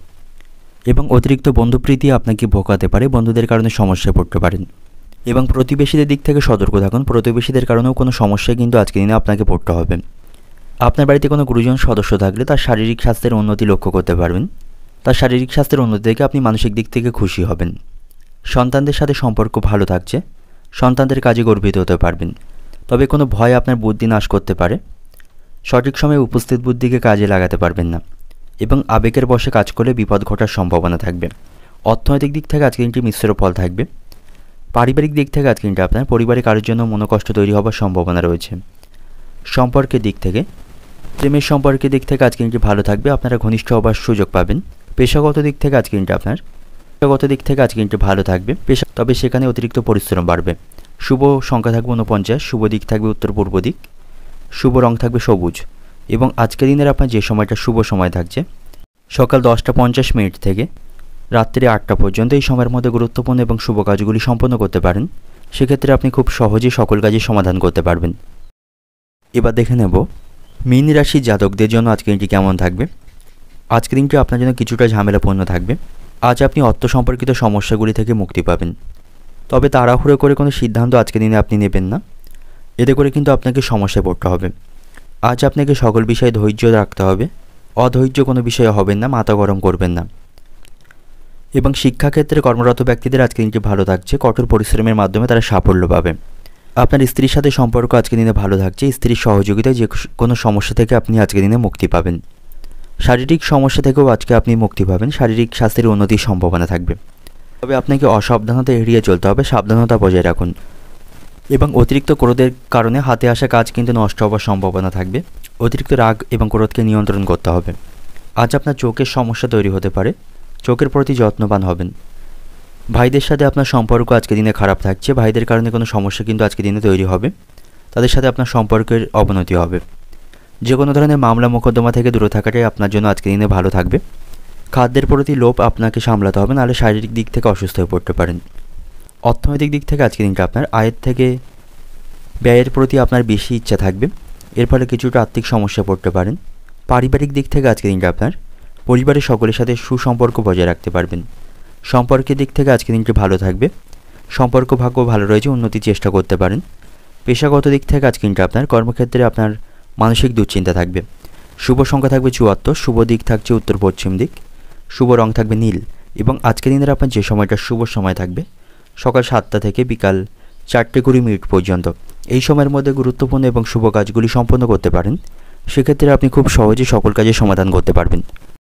এবং অতিরিক্ত বন্ধুপ্রীতি আপনাকে ভোগাতে পারে। বন্ধুদের কারণে সমস্যায় পড়তে পারেন এবং প্রতিবেশীদের দিক থেকে সতর্ক থাকুন। প্রতিবেশীদের কারণেও কোনো সমস্যায় কিন্তু আজকের দিনে আপনাকে পড়তে হবে। আপনার বাড়িতে কোনো গুরুজন সদস্য থাকলে তার শারীরিক স্বাস্থ্যের উন্নতি লক্ষ্য করতে পারবেন। তার শারীরিক স্বাস্থ্যের উন্নতি দেখে আপনি মানসিক দিক থেকে খুশি হবেন। সন্তানদের সাথে সম্পর্ক ভালো থাকছে। সন্তানদের কাজে গর্বিত হতে পারবেন, তবে কোনো ভয় আপনার বুদ্ধি নাশ করতে পারে। সঠিক সময়ে উপস্থিত বুদ্ধিকে কাজে লাগাতে পারবেন না এবং আবেগের বশে কাজ করলে বিপদ ঘটার সম্ভাবনা থাকবে। অর্থনৈতিক দিক থেকে আজকের দিনটি মিশ্র ফল থাকবে। পারিবারিক দিক থেকে আজকের দিনটা আপনার পরিবারে কারোর জন্য মনোকষ্ট তৈরি হওয়ার সম্ভাবনা রয়েছে। সম্পর্কের দিক থেকে, প্রেমের সম্পর্কের দিক থেকে আজকের দিনটি ভালো থাকবে। আপনারা ঘনিষ্ঠ হবার সুযোগ পাবেন। পেশাগত দিক থেকে আজকের দিনটা আপনার আজকের দিনটি ভালো থাকবে, তবে সেখানে অতিরিক্ত পরিশ্রম বাড়বে। শুভ সংখ্যা থাকবে 49, শুভ দিক থাকবে উত্তর পূর্ব দিক, শুভ রং থাকবে সবুজ এবং আজকের দিনের আপনার যে সময়টা শুভ সময় থাকছে সকাল 10টা 50 মিনিট থেকে রাত্রি 8টা পর্যন্ত। এই সময়ের মধ্যে গুরুত্বপূর্ণ এবং শুভ কাজগুলি সম্পন্ন করতে পারেন। সেক্ষেত্রে আপনি খুব সহজেই সকল কাজের সমাধান করতে পারবেন। এবার দেখে নেব মীন রাশির জাতকদের জন্য আজকের দিনটি কেমন থাকবে। আজকের দিনটি আপনার জন্য কিছুটা ঝামেলাপূর্ণ থাকবে। আজ আপনি অর্থ সম্পর্কিত সমস্যাগুলি থেকে মুক্তি পাবেন, তবে তাড়াহুড়ো করে কোনো সিদ্ধান্ত আজকের দিনে আপনি নেবেন না। এতে করে কিন্তু আপনাকে সমস্যায় পড়তে হবে। আজ আপনাকে সকল বিষয়ে ধৈর্য রাখতে হবে। অধৈর্য কোনো বিষয়ে হবেন না, মাথা গরম করবেন না এবং শিক্ষাক্ষেত্রে কর্মরত ব্যক্তিদের আজকের দিনটি ভালো থাকছে। কঠোর পরিশ্রমের মাধ্যমে তারা সাফল্য পাবে। আপনার স্ত্রীর সাথে সম্পর্ক আজকের দিনে ভালো থাকছে। স্ত্রীর সহযোগিতায় যে কোনো সমস্যা থেকে আপনি আজকের দিনে মুক্তি পাবেন। শারীরিক সমস্যা থেকেও আজকে আপনি মুক্তি পাবেন। শারীরিক স্বাস্থ্যের উন্নতির সম্ভাবনা থাকবে, তবে আপনাকে অসাবধানতা এড়িয়ে চলতে হবে। সাবধানতা বজায় রাখুন এবং অতিরিক্ত ক্রোধের কারণে হাতে আসা কাজ কিন্তু নষ্ট হওয়ার সম্ভাবনা থাকবে। অতিরিক্ত রাগ এবং ক্রোধকে নিয়ন্ত্রণ করতে হবে। আজ আপনার চোখের সমস্যা তৈরি হতে পারে, চোখের প্রতি যত্নবান হবেন। ভাইদের সাথে আপনার সম্পর্ক আজকের দিনে খারাপ থাকছে, ভাইদের কারণে কোনো সমস্যা কিন্তু আজকের দিনে তৈরি হবে, তাদের সাথে আপনার সম্পর্কের অবনতি হবে। যে কোনো ধরনের মামলা মোকদ্দমা থেকে দূরে থাকাটাই আপনার জন্য আজকের দিনে ভালো থাকবে। খাদ্যের প্রতি লোভ আপনাকে সামলাতে হবে, নাহলে শারীরিক দিক থেকে অসুস্থ হয়ে পড়তে পারেন। অর্থনৈতিক দিক থেকে আজকের দিনটা আপনার আয়ের থেকে ব্যয়ের প্রতি আপনার বেশি ইচ্ছা থাকবে, এর ফলে কিছুটা আর্থিক সমস্যা পড়তে পারেন। পারিবারিক দিক থেকে আজকের দিনটা আপনার পরিবারের সকলের সাথে সুসম্পর্ক বজায় রাখতে পারবেন। সম্পর্কের দিক থেকে আজকের দিনটি ভালো থাকবে, সম্পর্ক ভাগ্য ভালো রয়েছে, উন্নতির চেষ্টা করতে পারেন। পেশাগত দিক থেকে আজকের দিনটা আপনার কর্মক্ষেত্রে আপনার মানসিক দুশ্চিন্তা থাকবে। শুভ সংখ্যা থাকবে 74, শুভ দিক থাকছে উত্তর পশ্চিম দিক, শুভ রং থাকবে নীল। এবং আজকের দিনের আপনার যে সময়টা শুভ সময় থাকবে সকাল 7টা থেকে বিকাল 4:20 পর্যন্ত। এই সময়ের মধ্যে গুরুত্বপূর্ণ এবং শুভ কাজগুলি সম্পন্ন করতে পারেন, সেক্ষেত্রে আপনি খুব সহজে সকল কাজের সমাধান করতে পারবেন।